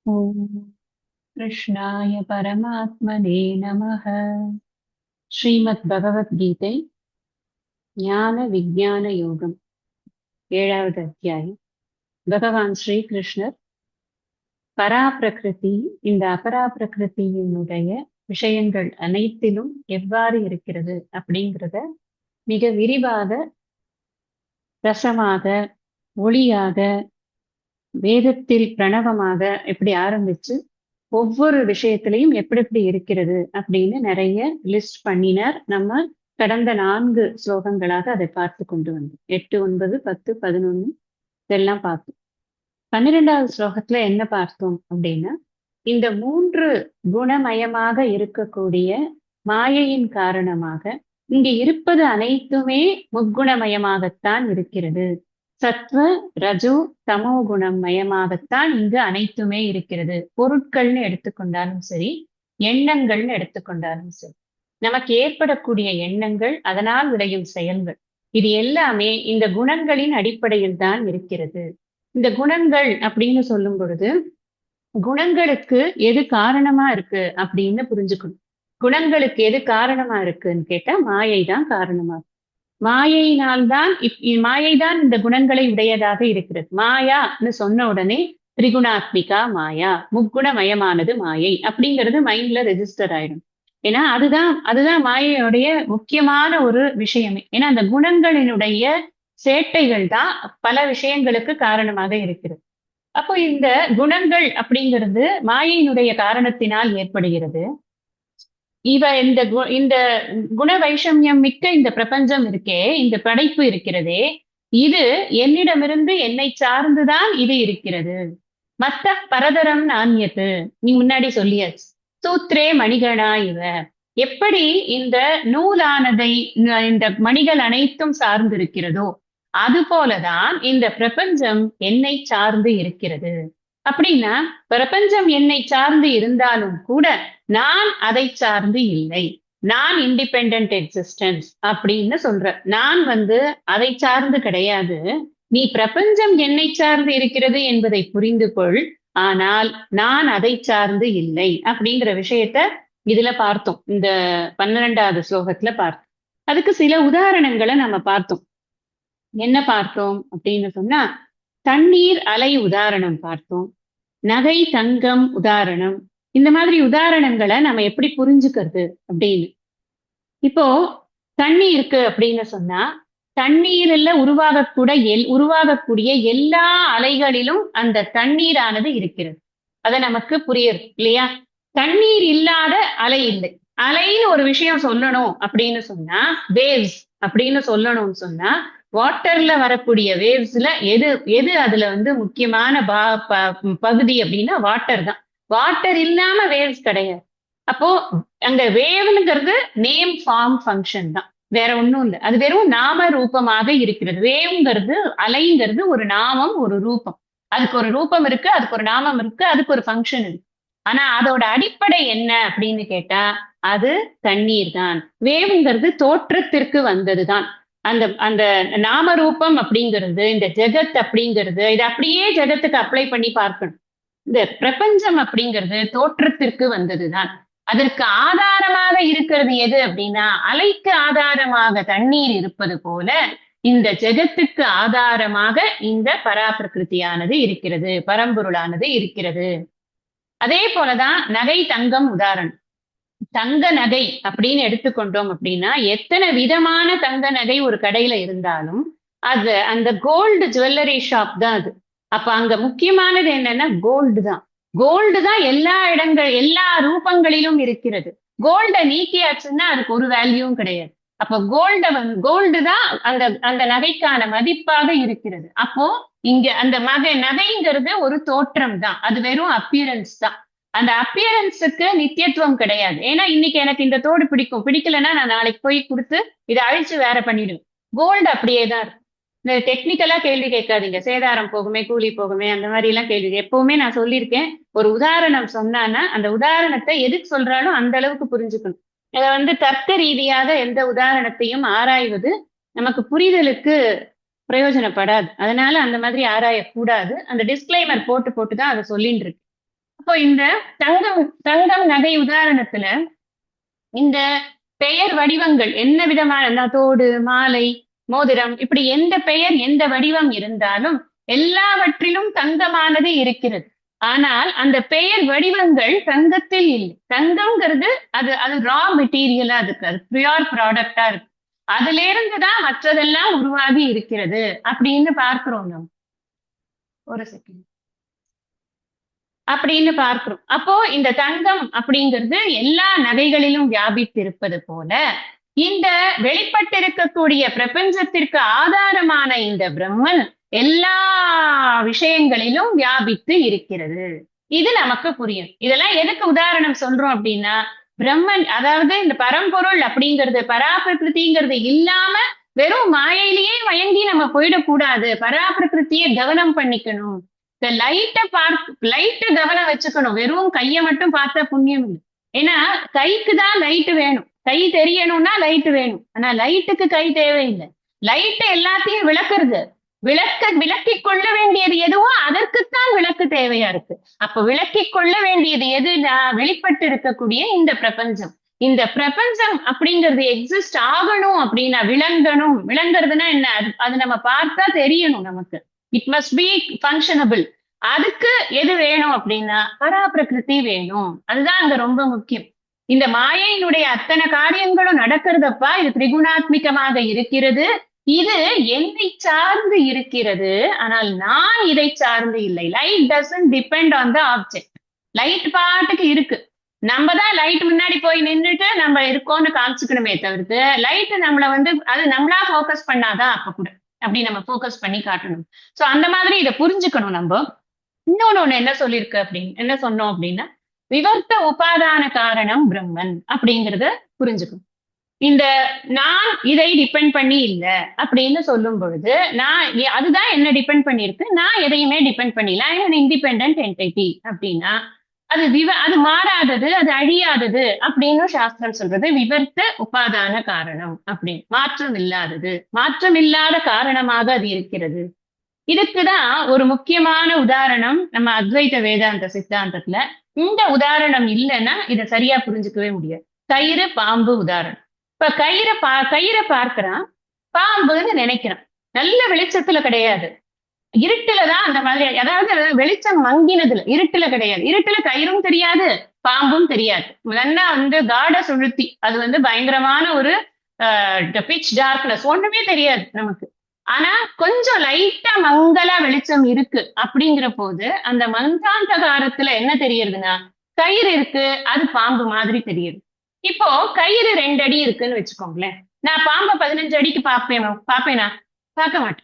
ॐ कृष्णाय परमात्मने नमः। ஸ்ரீமத்பகவத்கீதை ஞான விஞ்ஞான யோகம் 7வது அத்தியாயம். பகவான் ஸ்ரீகிருஷ்ணர் பராபிரகிருதி, இந்த அபராபிரகிருதியினுடைய விஷயங்கள் அனைத்திலும் எவ்வாறு இருக்கிறது அப்படிங்கிறத மிக விரிவாக, ரசமாக, ஒளியாக, வேதத்தில் பிரணவமாக இப்படி ஆரம்பிச்சு ஒவ்வொரு விஷயத்திலையும் எப்படி எப்படி இருக்கிறது அப்படின்னு நிறைய லிஸ்ட் பண்ணினார். நம்ம கடந்த 4 ஸ்லோகங்களாக அதை பார்த்து கொண்டு வந்தோம். 8, 9, 10, 11 இதெல்லாம் பார்த்தோம். 12வது ஸ்லோகத்துல என்ன பார்த்தோம் அப்படின்னா, இந்த 3 குணமயமாக இருக்கக்கூடிய மாயையின் காரணமாக இங்க இருப்பது அனைத்துமே முக்குணமயமாகத்தான் இருக்கிறது. சத்வ ரஜோ தமோ குணம் மயமாகத்தான் இங்கு அனைத்துமே இருக்கிறது. பொருட்கள்னு எடுத்துக்கொண்டாலும் சரி, எண்ணங்கள்னு எடுத்துக்கொண்டாலும் சரி, நமக்கு ஏற்படக்கூடிய எண்ணங்கள், அதனால் விளையும் செயல்கள், இது எல்லாமே இந்த குணங்களின் அடிப்படையில் தான் இருக்கிறது. இந்த குணங்கள் அப்படின்னு சொல்லும் பொழுது, குணங்களுக்கு எது காரணமா இருக்கு அப்படின்னு புரிஞ்சுக்கணும். குணங்களுக்கு எது காரணமா இருக்குன்னு கேட்டா மாயை தான் காரணமா இருக்கு. மாயையினால்தான் மாயைதான் இந்த குணங்களை உடையதாக இருக்கிறது. மாயான்னு சொன்ன உடனே திரிகுணாத்மிகா மாயா, முக்குணமயமானது மாயை அப்படிங்கிறது மைண்ட்ல ரெஜிஸ்டர் ஆயிடும். ஏன்னா அதுதான் அதுதான் மாயையுடைய முக்கியமான ஒரு விஷயமே. ஏன்னா அந்த குணங்களினுடைய சேட்டைகள் தான் பல விஷயங்களுக்கு காரணமாக இருக்கிறது. அப்போ இந்த குணங்கள் அப்படிங்கிறது மாயையினுடைய காரணத்தினால் ஏற்படுகிறது. இந்த குண வைஷமியம் மிக்க இந்த பிரபஞ்சம் இருக்கே, இந்த படைப்பு இருக்கிறதே, இது என்னிடமிருந்து என்னை சார்ந்துதான் இது இருக்கிறது. மத்த பரதரம் நாண்யத்து, நீ முன்னாடி சொல்லியாச்சு. சூத்ரே மணிகணா இவ, எப்படி இந்த நூலானதை இந்த மணிகள் அனைத்தும் சார்ந்து இருக்கிறதோ, அது போலதான் இந்த பிரபஞ்சம் என்னை சார்ந்து இருக்கிறது. அப்படின்னா பிரபஞ்சம் என்னை சார்ந்து இருந்தாலும் கூட நான் அதை சார்ந்து இல்லை. நான் இண்டிபெண்டன்ட் எக்ஸிஸ்டன்ஸ் அப்படின்னு சொல்ற. நான் அதை சார்ந்து கிடையாது. நீ பிரபஞ்சம் என்னை சார்ந்து இருக்கிறது என்பதை புரிந்து கொள். ஆனால் நான் அதை சார்ந்து இல்லை அப்படிங்கிற விஷயத்த இதுல பார்த்தோம். இந்த 12வது ஸ்லோகத்துல பார்த்தோம். அதுக்கு சில உதாரணங்களை நம்ம பார்த்தோம். என்ன பார்த்தோம் அப்படின்னு சொன்னா, தண்ணீர் அலை உதாரணம் பார்த்தோம். நகை தங்கம் உதாரணம். இந்த மாதிரி உதாரணங்களை நம்ம எப்படி புரிஞ்சுக்கிறது அப்படின்னு. இப்போ தண்ணி இருக்கு அப்படின்னு சொன்னா, தண்ணீர்ல உருவாகக்கூடிய எல்லா அலைகளிலும் அந்த தண்ணீரானது இருக்கிறது. அதை நமக்கு புரியுது இல்லையா? தண்ணீர் இல்லாத அலை இல்லை. அலைன்னு ஒரு விஷயம் சொல்லணும் அப்படின்னு சொன்னா, வேவ்ஸ் அப்படின்னு சொல்லணும்னு சொன்னா, வாட்டர்ல வரக்கூடிய வேவ்ஸ்ல எது எது அதுல முக்கியமான பகுதி அப்படின்னா வாட்டர் தான். வாட்டர் இல்லாம வேவ்ஸ் கிடையாது. அப்போ அங்க வேவ்ங்கிறது நேம் ஃபார்ம் ஃபங்க்ஷன் தான், வேற ஒண்ணும் இல்லை. அது வெறும் நாம ரூபமாக இருக்கிறது. வேவ்ங்கிறது, அலைங்கிறது ஒரு நாமம், ஒரு ரூபம். அதுக்கு ஒரு ரூபம் இருக்கு, அதுக்கு ஒரு நாமம் இருக்கு, அதுக்கு ஒரு ஃபங்க்ஷன் இருக்கு. ஆனா அதோட அடிப்படை என்ன அப்படின்னு கேட்டா, அது தண்ணீர் தான். வேவ்ங்கிறது தோற்றத்திற்கு வந்ததுதான். அந்த அந்த நாமரூபம் அப்படிங்கிறது, இந்த ஜெகத் அப்படிங்கிறது, இது அப்படியே ஜெகத்துக்கு அப்ளை பண்ணி பார்க்கணும். இந்த பிரபஞ்சம் அப்படிங்கிறது தோற்றத்திற்கு வந்ததுதான். அதற்கு ஆதாரமாக இருக்கிறது எது அப்படின்னா, அலைக்கு ஆதாரமாக தண்ணீர் இருப்பது போல இந்த ஜெகத்துக்கு ஆதாரமாக இந்த பராபிரகிருதியானது இருக்கிறது, பரம்பொருளானது இருக்கிறது. அதே போலதான் நகை தங்கம் உதாரணம். தங்க நகை அப்படின்னு எடுத்துக்கொண்டோம் அப்படின்னா, எத்தனை விதமான தங்க நகை ஒரு கடையில இருந்தாலும் அது அந்த கோல்டு ஜுவல்லரி ஷாப் தான் அது. அப்ப அங்க முக்கியமானது என்னன்னா கோல்டு தான். கோல்டு தான் எல்லா ரூபங்களிலும் இருக்கிறது. கோல்ட நீக்கியாச்சுன்னா அதுக்கு ஒரு வேல்யூவும் கிடையாது. அப்ப கோல்டு தான் அந்த அந்த நகைக்கான மதிப்பாக இருக்கிறது. அப்போ இங்க அந்த நகைங்கிறது ஒரு தோற்றம் தான். அது வெறும் அப்பியரன்ஸ் தான். அந்த அப்பியரன்ஸுக்கு நித்தியத்துவம் கிடையாது. ஏன்னா இன்னைக்கு எனக்கு இந்த தோடு பிடிக்கும், பிடிக்கலன்னா நான் நாளைக்கு போய் கொடுத்து இதை அழிச்சு வேற பண்ணிடுவேன். கோல்டு அப்படியே தான் இருக்கும். இந்த டெக்னிக்கலா கேள்வி கேட்காதீங்க. சேதாரம் போகுமே, கூலி போகுமே, அந்த மாதிரி எல்லாம் கேள்வி. எப்பவுமே நான் சொல்லியிருக்கேன், ஒரு உதாரணம் சொன்னான்னா அந்த உதாரணத்தை எதுக்கு சொல்றாலும் அந்த அளவுக்கு புரிஞ்சுக்கணும். அதை தர்க்க ரீதியாக எந்த உதாரணத்தையும் ஆராய்வது நமக்கு புரிதலுக்கு பிரயோஜனப்படாது. அதனால அந்த மாதிரி ஆராயக்கூடாது. அந்த டிஸ்கிளைமர் போட்டு தான் அதை சொல்லிட்டு இருக்கு. அப்போ இந்த தங்கம் தங்கம் நகை உதாரணத்துல இந்த பெயர் வடிவங்கள் என்ன விதமான தோடு, மாலை, மோதிரம் இப்படி எந்த பெயர் எந்த வடிவம் இருந்தாலும் எல்லாவற்றிலும் தங்கமானது இருக்கிறது. ஆனால் அந்த பெயர் வடிவங்கள் தங்கத்தில் இல்லை. தங்கம்ங்கிறது அது அது ரா மெட்டீரியலா இருக்கு, அது பியூர் ப்ராடக்டா இருக்கு. அதுல இருந்துதான் மற்றதெல்லாம் உருவாகி இருக்கிறது அப்படின்னு பார்க்கிறோம் நம்ம. ஒரு செகண்ட். அப்படின்னு பார்க்கிறோம். அப்போ இந்த தங்கம் அப்படிங்கிறது எல்லா நகைகளிலும் வியாபித்திருப்பது போல இந்த வெளிப்பட்டிருக்கக்கூடிய பிரபஞ்சத்திற்கு ஆதாரமான இந்த பிரம்மன் எல்லா விஷயங்களிலும் வியாபித்து இருக்கிறது. இது நமக்கு புரியும். இதெல்லாம் எதுக்கு உதாரணம் சொல்றோம் அப்படின்னா, பிரம்மன் அதாவது இந்த பரம்பொருள் அப்படிங்கிறது பராபிரகிருதிங்கிறது இல்லாம வெறும் மாயையிலேயே மயங்கி நம்ம போயிடக்கூடாது. பராபிரகிருத்தியை கவனம் பண்ணிக்கணும். இந்த லைட்ட கவனம் வச்சுக்கணும். வெறும் கையை மட்டும் பார்த்தா புண்ணியம் இல்லை. ஏன்னா கைக்கு தான் லைட் வேணும். கை தெரியணும்னா லைட் வேணும். ஆனா லைட்டுக்கு கை தேவையில்லை. லைட் எல்லாத்தையும் விளக்குறது. விளக்கிக் கொள்ள வேண்டியது எதுவோ அதற்குத்தான் விளக்கு தேவையா இருக்கு. அப்ப விளக்கிக் கொள்ள வேண்டியது எதுனா வெளிப்பட்டு இருக்கக்கூடிய இந்த பிரபஞ்சம். இந்த பிரபஞ்சம் அப்படிங்கிறது எக்ஸிஸ்ட் ஆகணும் அப்படின்னா விளங்கணும். விளங்குறதுன்னா என்ன? அது நம்ம பார்த்தா தெரியணும் நமக்கு. It must be functionable. அதுக்கு எது வேணும் அப்படின்னா பராபிரகிருதி வேணும். அதுதான் அங்க ரொம்ப முக்கியம். இந்த மாயையினுடைய அத்தனை காரியங்களும் நடக்கிறதப்பா, இது திரிகுணாத்மிகமாக இருக்கிறது. இது என்னை சார்ந்து இருக்கிறது. ஆனால் நான் இதை சார்ந்து இல்லை. Light doesn't depend on the object. Light பாட்டுக்கு இருக்கு. நம்ம தான் லைட் முன்னாடி போய் நின்றுட்டு நம்ம இருக்கோம்னு காமிச்சுக்கணுமே தவிர்த்து லைட் நம்மளை அது நம்மளா ஃபோக்கஸ் பண்ணாதான் அப்ப கூட அப்படி நம்ம ஃபோக்கஸ் பண்ணி காட்டணும். சோ அந்த மாதிரி இதை புரிஞ்சுக்கணும் நம்ம. இன்னொன்னு என்ன சொல்லியிருக்கு அப்படின்னு என்ன சொன்னோம் அப்படின்னா, விவர்த்த உபாதான காரணம் பிரம்மன் அப்படிங்கறத புரிஞ்சுக்கணும். இந்த நான் இதை டிபெண்ட் பண்ணி இல்ல அப்படின்னு சொல்லும் பொழுது அதுதான் என்ன டிபெண்ட் பண்ணிருக்கு. நான் எதையுமே டிபெண்ட் பண்ணல. இண்டிபெண்டன்ட் என்டிட்டி அப்படின்னா அது மாறாதது, அது அழியாதது அப்படின்னு சாஸ்திரம் சொல்றது. விவர்த்த உபாதான காரணம் அப்படின்னு மாற்றம் இல்லாதது, மாற்றம் இல்லாத காரணமாக அது இருக்கிறது. இதுக்குதான் ஒரு முக்கியமான உதாரணம் நம்ம அத்வைத வேதாந்த சித்தாந்தத்துல. இந்த உதாரணம் இல்லைன்னா இதை சரியா புரிஞ்சுக்கவே முடியாது. கயிறு பாம்பு உதாரணம். இப்ப கயிறை பார்க்கிறான், பாம்புன்னு நினைக்கிறான். நல்ல வெளிச்சத்துல கிடையாது, இருட்டுலதான் அந்த மாதிரி. அதாவது வெளிச்சம் மங்கினதுல, இருட்டுல கிடையாது. இருட்டுல கயிறும் தெரியாது, பாம்பும் தெரியாது. நல்லா காட சுழுத்தி அது பயங்கரமான ஒரு பிச் டார்க்னஸ், ஒண்ணுமே தெரியாது நமக்கு. ஆனா கொஞ்சம் லைட்டா மங்களா வெளிச்சம் இருக்கு அப்படிங்கிற போது அந்த மந்தாந்தகாரத்துல என்ன தெரியுதுன்னா கயிறு இருக்கு, அது பாம்பு மாதிரி தெரியுது. இப்போ கயிறு 2 அடி இருக்குன்னு வச்சுக்கோங்களேன். நான் பாம்பை 15 அடிக்கு பாப்பேனா? பார்க்க மாட்டேன்.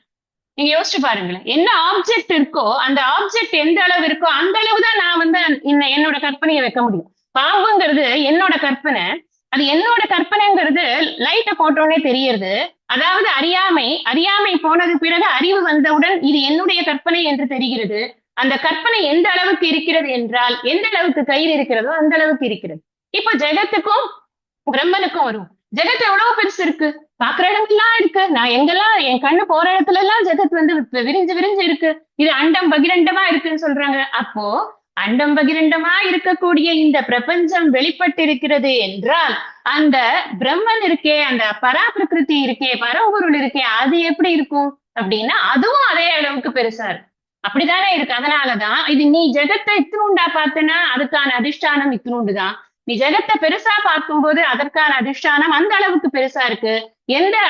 நீங்க யோசிச்சு பாருங்களேன். என்ன ஆப்ஜெக்ட் இருக்கோ அந்த ஆப்ஜெக்ட் எந்த அளவு இருக்கோ அந்த அளவுதான் நான் என்னோட கற்பனையை வைக்க முடியும். பாம்புங்கிறது என்னோட கற்பனை. அது என்னோட கற்பனைங்கிறது லைட்டை போட்டோன்னே தெரியறது. அதாவது அறியாமை போனது பிறகு அறிவு வந்தவுடன் இது என்னுடைய கற்பனை என்று தெரிகிறது. அந்த கற்பனை எந்த அளவுக்கு இருக்கிறது என்றால் எந்த அளவுக்கு கயிறு இருக்கிறதோ அந்த அளவுக்கு இருக்கிறது. இப்ப ஜெகத்துக்கும் பிரம்மனுக்கும் வரும். ஜெகத் எவ்வளவு பெருசு இருக்கு, பாக்குற இடத்துலாம் இருக்கு. நான் எங்கெல்லாம் என் கண்ணு போற இடத்துல எல்லாம் ஜெகத் விரிஞ்சு விரிஞ்சு இருக்கு. இது அண்டம் பகிரண்டமா இருக்குன்னு சொல்றாங்க. அப்போ அண்டம் பகிரண்டமா இருக்கக்கூடிய இந்த பிரபஞ்சம் வெளிப்பட்டிருக்கிறது என்றால் அந்த பிரம்மன் இருக்கே, அந்த பராபிரகிருதி இருக்கே, பரம்பொருள் இருக்கே, அது எப்படி இருக்கும் அப்படின்னா அதுவும் அதே அளவுக்கு பெருசா இருக்கு. அப்படித்தானே இருக்கு. அதனாலதான் இது நீ ஜெகத்தை இத்தினுண்டா பார்த்தனா அதுக்கான அதிஷ்டானம் இத்தினுண்டுதான். நீ ஜெகத்தை பெருசா பார்க்கும்போது அதற்கான அதிஷ்டானம் அந்த அளவுக்கு பெருசா இருக்கு.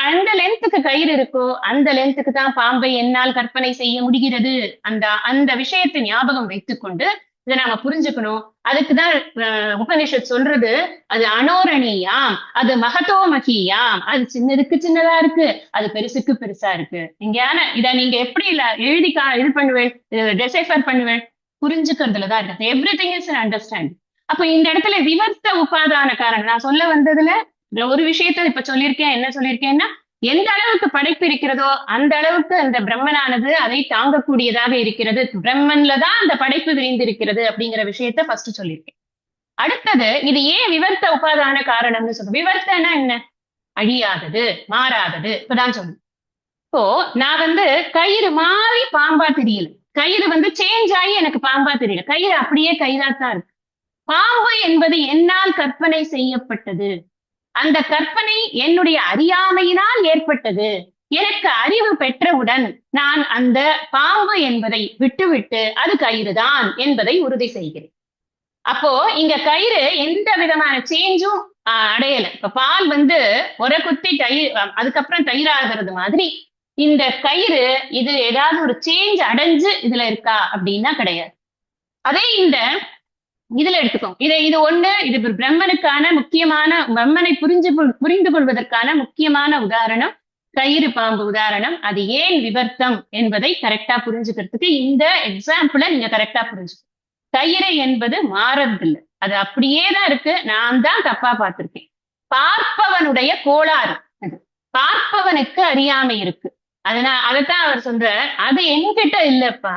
அந்த லென்த்துக்கு கயிறு இருக்கோ அந்த லென்த்துக்கு தான் பாம்பை என்னால் கற்பனை செய்ய முடிகிறது. அந்த விஷயத்தை ஞாபகம் வைத்துக்கொண்டு இதை நாம புரிஞ்சுக்கணும். அதுக்குதான் உபனிஷத் சொல்றது, அது அனோரணியாம், அது மகதோமகியாம். அது சின்னதுக்கு சின்னதா இருக்கு, அது பெருசுக்கு பெருசா இருக்கு. இத நீங்க எப்படி எழுதி இது பண்ணுவேன், டெசைஃபர் பண்ணுவேன், புரிஞ்சுக்கிறதுலதான் இருக்கு. Every thing is understanding. அப்ப இந்த இடத்துல விவர்த்த உபாதான காரணம் நான் சொல்ல வந்ததுல ஒரு விஷயத்த இப்ப சொல்லியிருக்கேன். என்ன சொல்லியிருக்கேன்னா, எந்த அளவுக்கு படைப்பு இருக்கிறதோ அந்த அளவுக்கு அந்த பிரம்மனானது அதை தாங்கக்கூடியதாக இருக்கிறது. பிரம்மன்லதான் அந்த படைப்பு விரிந்திருக்கிறது அப்படிங்கிற விஷயத்த ஃபர்ஸ்ட் சொல்லியிருக்கேன். அடுத்தது இது ஏன் விவர்த்த உபாதான காரணம்னு சொல்றோம். விவர்த்தனா என்ன? அழியாதது, மாறாதது. இப்பதான் சொல்லணும். இப்போ நான் கயிறு மாறி பாம்பா தெரியல, கயிறு வந்து சேஞ்ச் ஆகி எனக்கு பாம்பா தெரியல, கயிறு அப்படியே கயிறாத்தான் இருக்கு. பாம்பு என்பது என்னால் கற்பனை செய்யப்பட்டது. அந்த கற்பனை என்னுடைய அறியாமையினால் ஏற்பட்டது. எனக்கு அறிவு பெற்றவுடன் நான் அந்த பாம்பு என்பதை விட்டுவிட்டு அது கயிறுதான் என்பதை உறுதி செய்கிறேன். அப்போ இங்க கயிறு எந்த விதமான சேஞ்சும் அடையல. இப்ப பால் வந்து ஒரு குத்தி தயிர் அதுக்கப்புறம் தயிராகிறது மாதிரி இந்த கயிறு இது ஏதாவது ஒரு சேஞ்ச் அடைஞ்சு இதுல இருக்கா அப்படின்னா கிடையாது. அதே இந்த இதுல எடுத்துக்கோங்க. இது ஒண்ணு, இது பிரம்மனுக்கான முக்கியமான, பிரம்மனை புரிந்து கொள்வதற்கான முக்கியமான உதாரணம் கயிறு பாம்பு உதாரணம். அது ஏன் விவர்த்தம் என்பதை கரெக்டா புரிஞ்சுக்கிறதுக்கு இந்த எக்ஸாம்பிள நீங்க கரெக்டா புரிஞ்சுக்கணும். கயிறு என்பது மாறதில்லை, அது அப்படியேதான் இருக்கு. நான் தான் தப்பா பார்த்திருக்கேன். பார்ப்பவனுடைய கோளாறு அது. பார்ப்பவனுக்கு அறியாமை இருக்கு. அதைத்தான் அவர் சொல்றார், அது என்கிட்ட இல்லப்பா,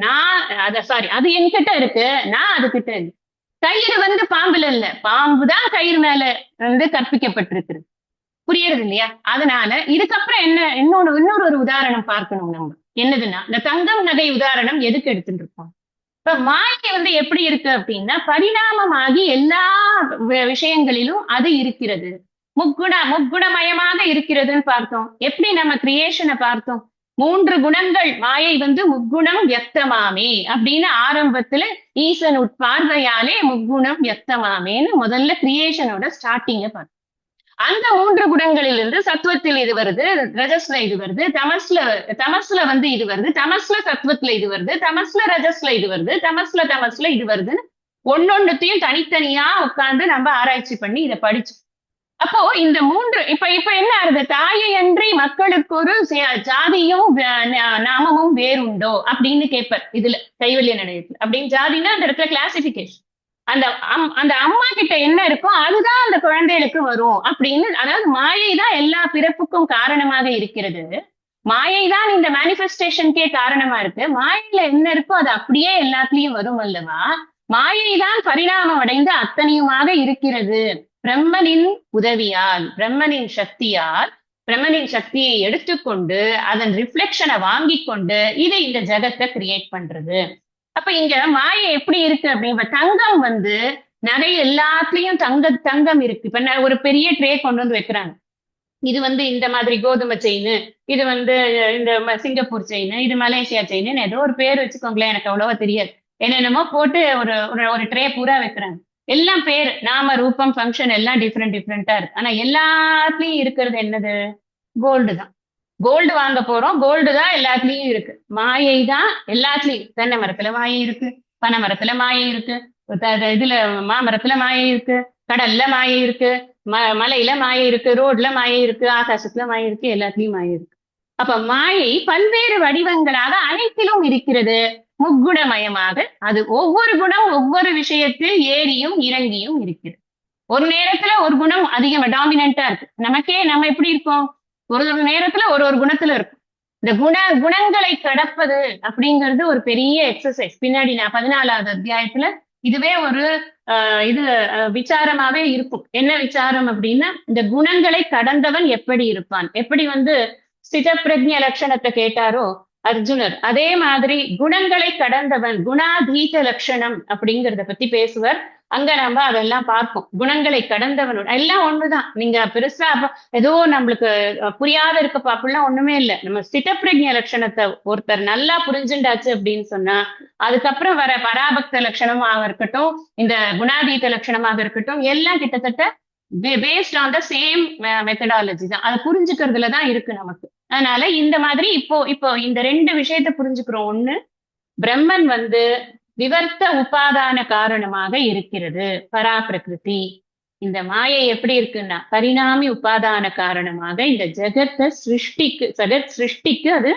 நான் அது என்கிட்ட இருக்கு, நான் அது கிட்ட இல்லை. கயிறு வந்து பாம்புல இல்ல, பாம்புதான் கயிறு மேல வந்து கற்பிக்கப்பட்டிருக்கு. புரியுறது இல்லையா? அதனால இதுக்கப்புறம் என்ன, இன்னொரு ஒரு உதாரணம் பார்க்கணும் நம்ம. என்னதுன்னா, இந்த தங்கம் நகை உதாரணம் எதுக்கு எடுத்துட்டு இருக்கோம்? இப்ப மாயை வந்து எப்படி இருக்கு அப்படின்னா, பரிணாமமாகி எல்லா விஷயங்களிலும் அது இருக்கிறது. முக்குணமயமாக இருக்கிறதுன்னு பார்த்தோம். எப்படி நம்ம கிரியேஷனை பார்த்தோம்? 3 குணங்கள் மாயை வந்து முக்குணம் வியக்தமாமே அப்படின்னு ஆரம்பத்துல ஈசன் உட்பார்வையாலே முக்குணம் வியக்தமாமேன்னு முதல்ல கிரியேஷனோட ஸ்டார்டிங்க பார்த்தோம். அந்த 3 குணங்களிலிருந்து சத்துவத்தில் இது வருது, ரஜஸ்ல இது வருது, தமஸ்ல வந்து இது வருது, தமஸ்ல சத்துவத்துல இது வருது, தமஸ்ல ரஜஸ்ல இது வருது, தமஸ்ல இது வருதுன்னு ஒன்னொன்னுத்தையும் தனித்தனியா உட்கார்ந்து நம்ம ஆராய்ச்சி பண்ணி இதை படிச்சோம். அப்போ இந்த 3 இப்ப என்ன ஆகுது? தாயை அன்றி மக்களுக்கு ஒரு ஜாதியும் நாமமும் வேறுண்டோ அப்படின்னு கேட்பார் இதுல கைவல்ய நிலையத்துல. அப்படின்னு ஜாதினா அந்த இடத்துல கிளாசிபிகேஷன். அந்த அம்மா கிட்ட என்ன இருக்கோ அதுதான் அந்த குழந்தைகளுக்கு வரும் அப்படின்னு. அதாவது மாயை தான் எல்லா பிறப்புக்கும் காரணமாக இருக்கிறது. மாயை தான் இந்த மேனிஃபெஸ்டேஷனுக்கே காரணமா இருக்கு. மாயையில என்ன இருக்கோ அது அப்படியே எல்லாத்துலயும் வரும் அல்லவா? மாயை தான் பரிணாமம் அடைந்து அத்தனையுமாக இருக்கிறது. பிரம்மனின் உதவியால், பிரம்மனின் சக்தியை எடுத்துக்கொண்டு அதன் ரிஃப்ளெக்ஷனை வாங்கி கொண்டு இது இந்த ஜகத்தை கிரியேட் பண்றது. அப்ப இங்க மாயை எப்படி இருக்கு அப்படின்னு, தங்கம் வந்து நகை எல்லாத்துலயும் தங்கம் இருக்கு. இப்ப ஒரு பெரிய ட்ரே கொண்டு வந்து வைக்கிறாங்க. இது வந்து இந்த மாதிரி கோதுமை செயின், இது வந்து இந்த சிங்கப்பூர் செயின், இது மலேசியா செயின், ஏதோ ஒரு பேர் வச்சுக்கோங்களேன், எனக்கு அவ்வளவா தெரியாது. என்னென்னமோ போட்டு ஒரு ட்ரே பூரா வைக்கிறாங்க. எல்லாம் பேர், நாம ரூபம் ஃபங்க்ஷன் எல்லாம் டிஃப்ரெண்டா இருக்கு. ஆனா எல்லாத்துலயும் இருக்கிறது என்னது? கோல்டு தான். கோல்டு வாங்க போறோம், கோல்டு தான் எல்லாத்துலயும் இருக்கு. மாயை தான் எல்லாத்துலயும். தென்னை மரத்துல மாயை இருக்கு, பனை மரத்துல மாயை இருக்கு, இதுல மாமரத்துல மாயை இருக்கு, கடல்ல மாயை இருக்கு, மலையில மாயை இருக்கு, ரோட்ல மாயை இருக்கு, ஆகாசத்துல மாயை இருக்கு, எல்லாத்துலயும் மாயை இருக்கு. அப்ப மாயை பல்வேறு வடிவங்களாக அனைத்திலும் இருக்கிறது. முக்குணமயமாக அது ஒவ்வொரு குணம் ஒவ்வொரு விஷயத்தில் ஏறியும் இறங்கியும் இருக்கிறது. ஒரு நேரத்துல ஒரு குணம் அதிகம் டாமினண்டா இருக்கு. நம்ம எப்படி இருக்கோம்? ஒரு நேரத்துல ஒரு குணத்துல இருக்கும். இந்த குணங்களை கடப்பது அப்படிங்கிறது ஒரு பெரிய எக்ஸசைஸ். பின்னாடி நான் 14வது அத்தியாயத்துல இதுவே ஒரு விசாரமாவே இருக்கும். என்ன விசாரம் அப்படின்னா, இந்த குணங்களை கடந்தவன் எப்படி இருப்பான், எப்படி வந்து ஸ்தித பிரஜ்ஞ லட்சணத்தை கேட்டாரோ அர்ஜுனர், அதே மாதிரி குணங்களை கடந்தவன் குணாதீத லட்சணம் அப்படிங்கிறத பத்தி பேசுவார். அங்க நம்ம அதெல்லாம் பார்ப்போம். குணங்களை கடந்தவனோட எல்லாம் ஒண்ணுதான். நீங்க பெருசா ஏதோ நம்மளுக்கு புரியாத இருக்கப்ப அப்படிலாம் ஒண்ணுமே இல்லை. நம்ம ஸ்தித பிரஜ்ஞ லட்சணத்தை ஒருத்தர் நல்லா புரிஞ்சுண்டாச்சு அப்படின்னு சொன்னா அதுக்கப்புறம் வர பராபக்த லட்சணமாக இருக்கட்டும், இந்த குணாதீத லட்சணமாக இருக்கட்டும், எல்லாம் கிட்டத்தட்ட based on the same methodology தான். அதை புரிஞ்சுக்கிறதுலதான் இருக்கு நமக்கு. அதனால இந்த மாதிரி இப்போ இந்த 2 விஷயத்த புரிஞ்சுக்கிறோம். ஒண்ணு, பிரம்மன் வந்து விவர்த்த உபாதான காரணமாக இருக்கிறது, பராபிரகிருதி. இந்த மாயை எப்படி இருக்குன்னா பரிணாமி உபாதான காரணமாக இந்த ஜெகத் சிருஷ்டிக்கு அது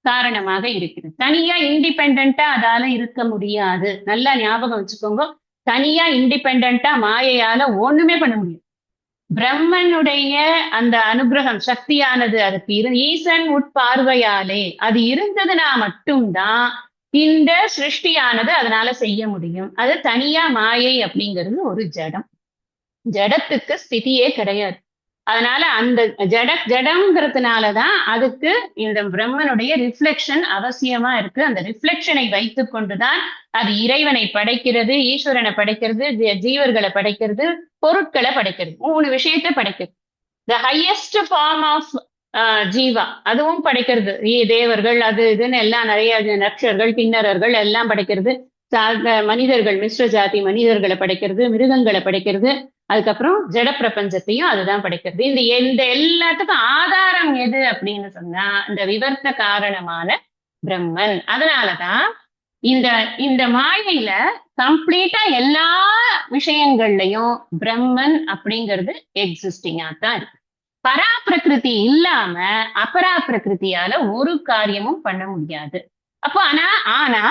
காரணமாக இருக்கிறது. தனியா இண்டிபெண்டா அதால இருக்க முடியாது. நல்லா ஞாபகம் வச்சுக்கோங்க. தனியா இண்டிபெண்டா மாயையால ஒண்ணுமே பண்ண முடியாது. பிரம்மனுடைய அந்த அனுகிரகம் சக்தியானது அதுக்கு ஈசன் உட்பார்வையாலே அது இருந்ததுன்னா மட்டும்தான் இந்த சிருஷ்டியானது அதனால செய்ய முடியும். அது தனியா மாயை அப்படிங்கிறது ஒரு ஜடம். ஜடத்துக்கு ஸ்திதியே கிடையாது. அதனால அந்த ஜடம்ங்கிறதுனாலதான் அதுக்கு இந்த பிரம்மனுடைய ரிஃப்ளெக்ஷன் அவசியமா இருக்கு. அந்த ரிஃப்ளெக்ஷனை வைத்துக் கொண்டுதான் அது இறைவனை படைக்கிறது, ஈஸ்வரனை படைக்கிறது, ஜீவர்களை படைக்கிறது, பொருட்களை படைக்கிறது, 3 விஷயத்தை படைக்கிறது. The highest form of jiva அதுவும் படைக்கிறது. தேவர்கள் அது இதுன்னு எல்லாம் நிறைய நக்ஷர்கள் கிண்ணறர்கள் எல்லாம் படைக்கிறது. மனிதர்கள் மிஸ்ர ஜாதி மனிதர்களை படைக்கிறது, மிருகங்களை படைக்கிறது, அதுக்கப்புறம் ஜட பிரபஞ்சத்தையும் அதுதான் படைக்கிறது. இந்த எல்லாத்துக்கும் ஆதாரம் எது அப்படின்னு சொன்னா இந்த விவர்த்த காரணமான பிரம்மன். அதனாலதான் இந்த இந்த மாயையில கம்ப்ளீட்டா எல்லா விஷயங்கள்லயும் பிரம்மன் அப்படிங்கிறது எக்ஸிஸ்டிங்கா தான் இருக்கு. பரா பிரகிருதி இல்லாம அபரா பிரகிருதியால ஒரு காரியமும் பண்ண முடியாது. அப்போ ஆனா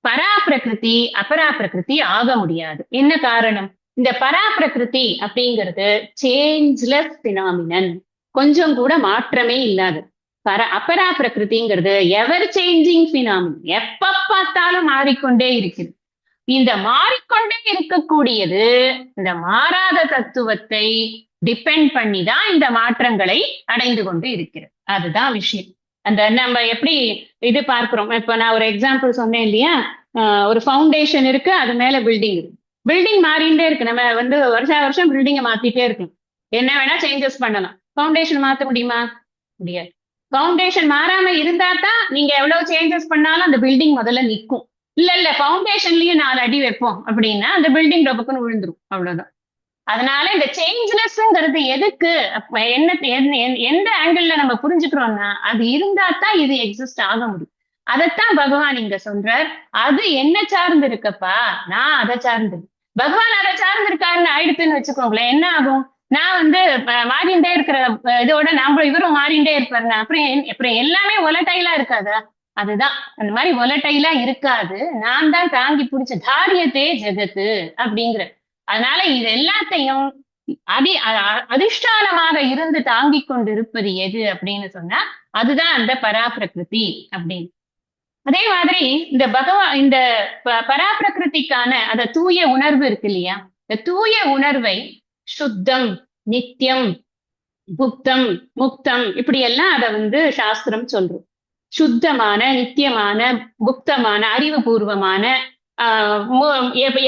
பரா பிரகிருதி அபரா பிரகிருதி ஆக முடியாது. என்ன காரணம்? இந்த பரா பிரகிருதி அப்படிங்கிறது சேஞ்ச்லெஸ் பினாமினன், கொஞ்சம் கூட மாற்றமே இல்லாது. அபரா பிரகிருதிங்கிறது எவர் சேஞ்சிங் பினாமினன், எப்ப பார்த்தாலும் மாறிக்கொண்டே இருக்குது. இந்த மாறிக்கொண்டே இருக்கக்கூடியது இந்த மாறாத தத்துவத்தை டிபெண்ட் பண்ணி தான் இந்த மாற்றங்களை அடைந்து கொண்டு இருக்கிறது. அதுதான் விஷயம். அந்த நம்ம எப்படி இது பார்க்கிறோம். இப்ப நான் ஒரு எக்ஸாம்பிள் சொன்னேன் இல்லையா, ஒரு ஃபவுண்டேஷன் இருக்கு, அது மேல பில்டிங் இருக்கு. பில்டிங் மாறிண்டே இருக்கு. நம்ம வருஷம் பில்டிங்கை மாத்திட்டே இருக்கணும். என்ன வேணா சேஞ்சஸ் பண்ணலாம். ஃபவுண்டேஷன் மாத்த முடியுமா? முடியாது. ஃபவுண்டேஷன் மாறாம இருந்தா தான் நீங்க எவ்வளவு சேஞ்சஸ் பண்ணாலும் அந்த பில்டிங் முதல்ல நிற்கும். இல்ல ஃபவுண்டேஷன்லயும் 4 அடி வைப்போம் அப்படின்னா அந்த பில்டிங் டொபக்குன்னு விழுந்துரும். அவ்வளவுதான். அதனால இந்த சேஞ்ச்லெஸ்ங்கிறது எதுக்கு, எந்த ஆங்கிள் நம்ம புரிஞ்சுக்கிறோம்னா அது இருந்தா தான் இது எக்ஸிஸ்ட் ஆக முடியும். அதைத்தான் பகவான் இங்க சொல்றார். அது என்ன சார்ந்து இருக்கப்பா, நான் அதை சார்ந்து. பகவான் அதை சார்ந்து இருக்காருன்னு ஆயிடுத்துன்னு வச்சுக்கோங்களேன், என்ன ஆகும்? நான் மாறிண்டே இருக்கிற இதோட இவரும் மாறிண்டே இருப்பாருங்க. அப்புறம் எல்லாமே ஒலட்டைலா இருக்காதா? அதுதான், அந்த மாதிரி ஒலட்டைலா இருக்காது. நான் தான் தாங்கி பிடிச்ச தாரியத்தே ஜெகத்து அப்படிங்கிற. அதனால இது எல்லாத்தையும் அதிஷ்டானமாக இருந்து தாங்கிக் கொண்டு இருப்பது எது அப்படின்னு சொன்னா அதுதான் அந்த பராபிரகிருதி அப்படின்னு. அதே மாதிரி இந்த பராபிரகிருதிக்கான அந்த தூய உணர்வு இருக்கு இல்லையா, இந்த தூய உணர்வை சுத்தம், நித்தியம், புக்தம், முக்தம் இப்படி எல்லாம் அதை சாஸ்திரம் சொல்றோம். சுத்தமான, நித்தியமான, புக்தமான, அறிவுபூர்வமான,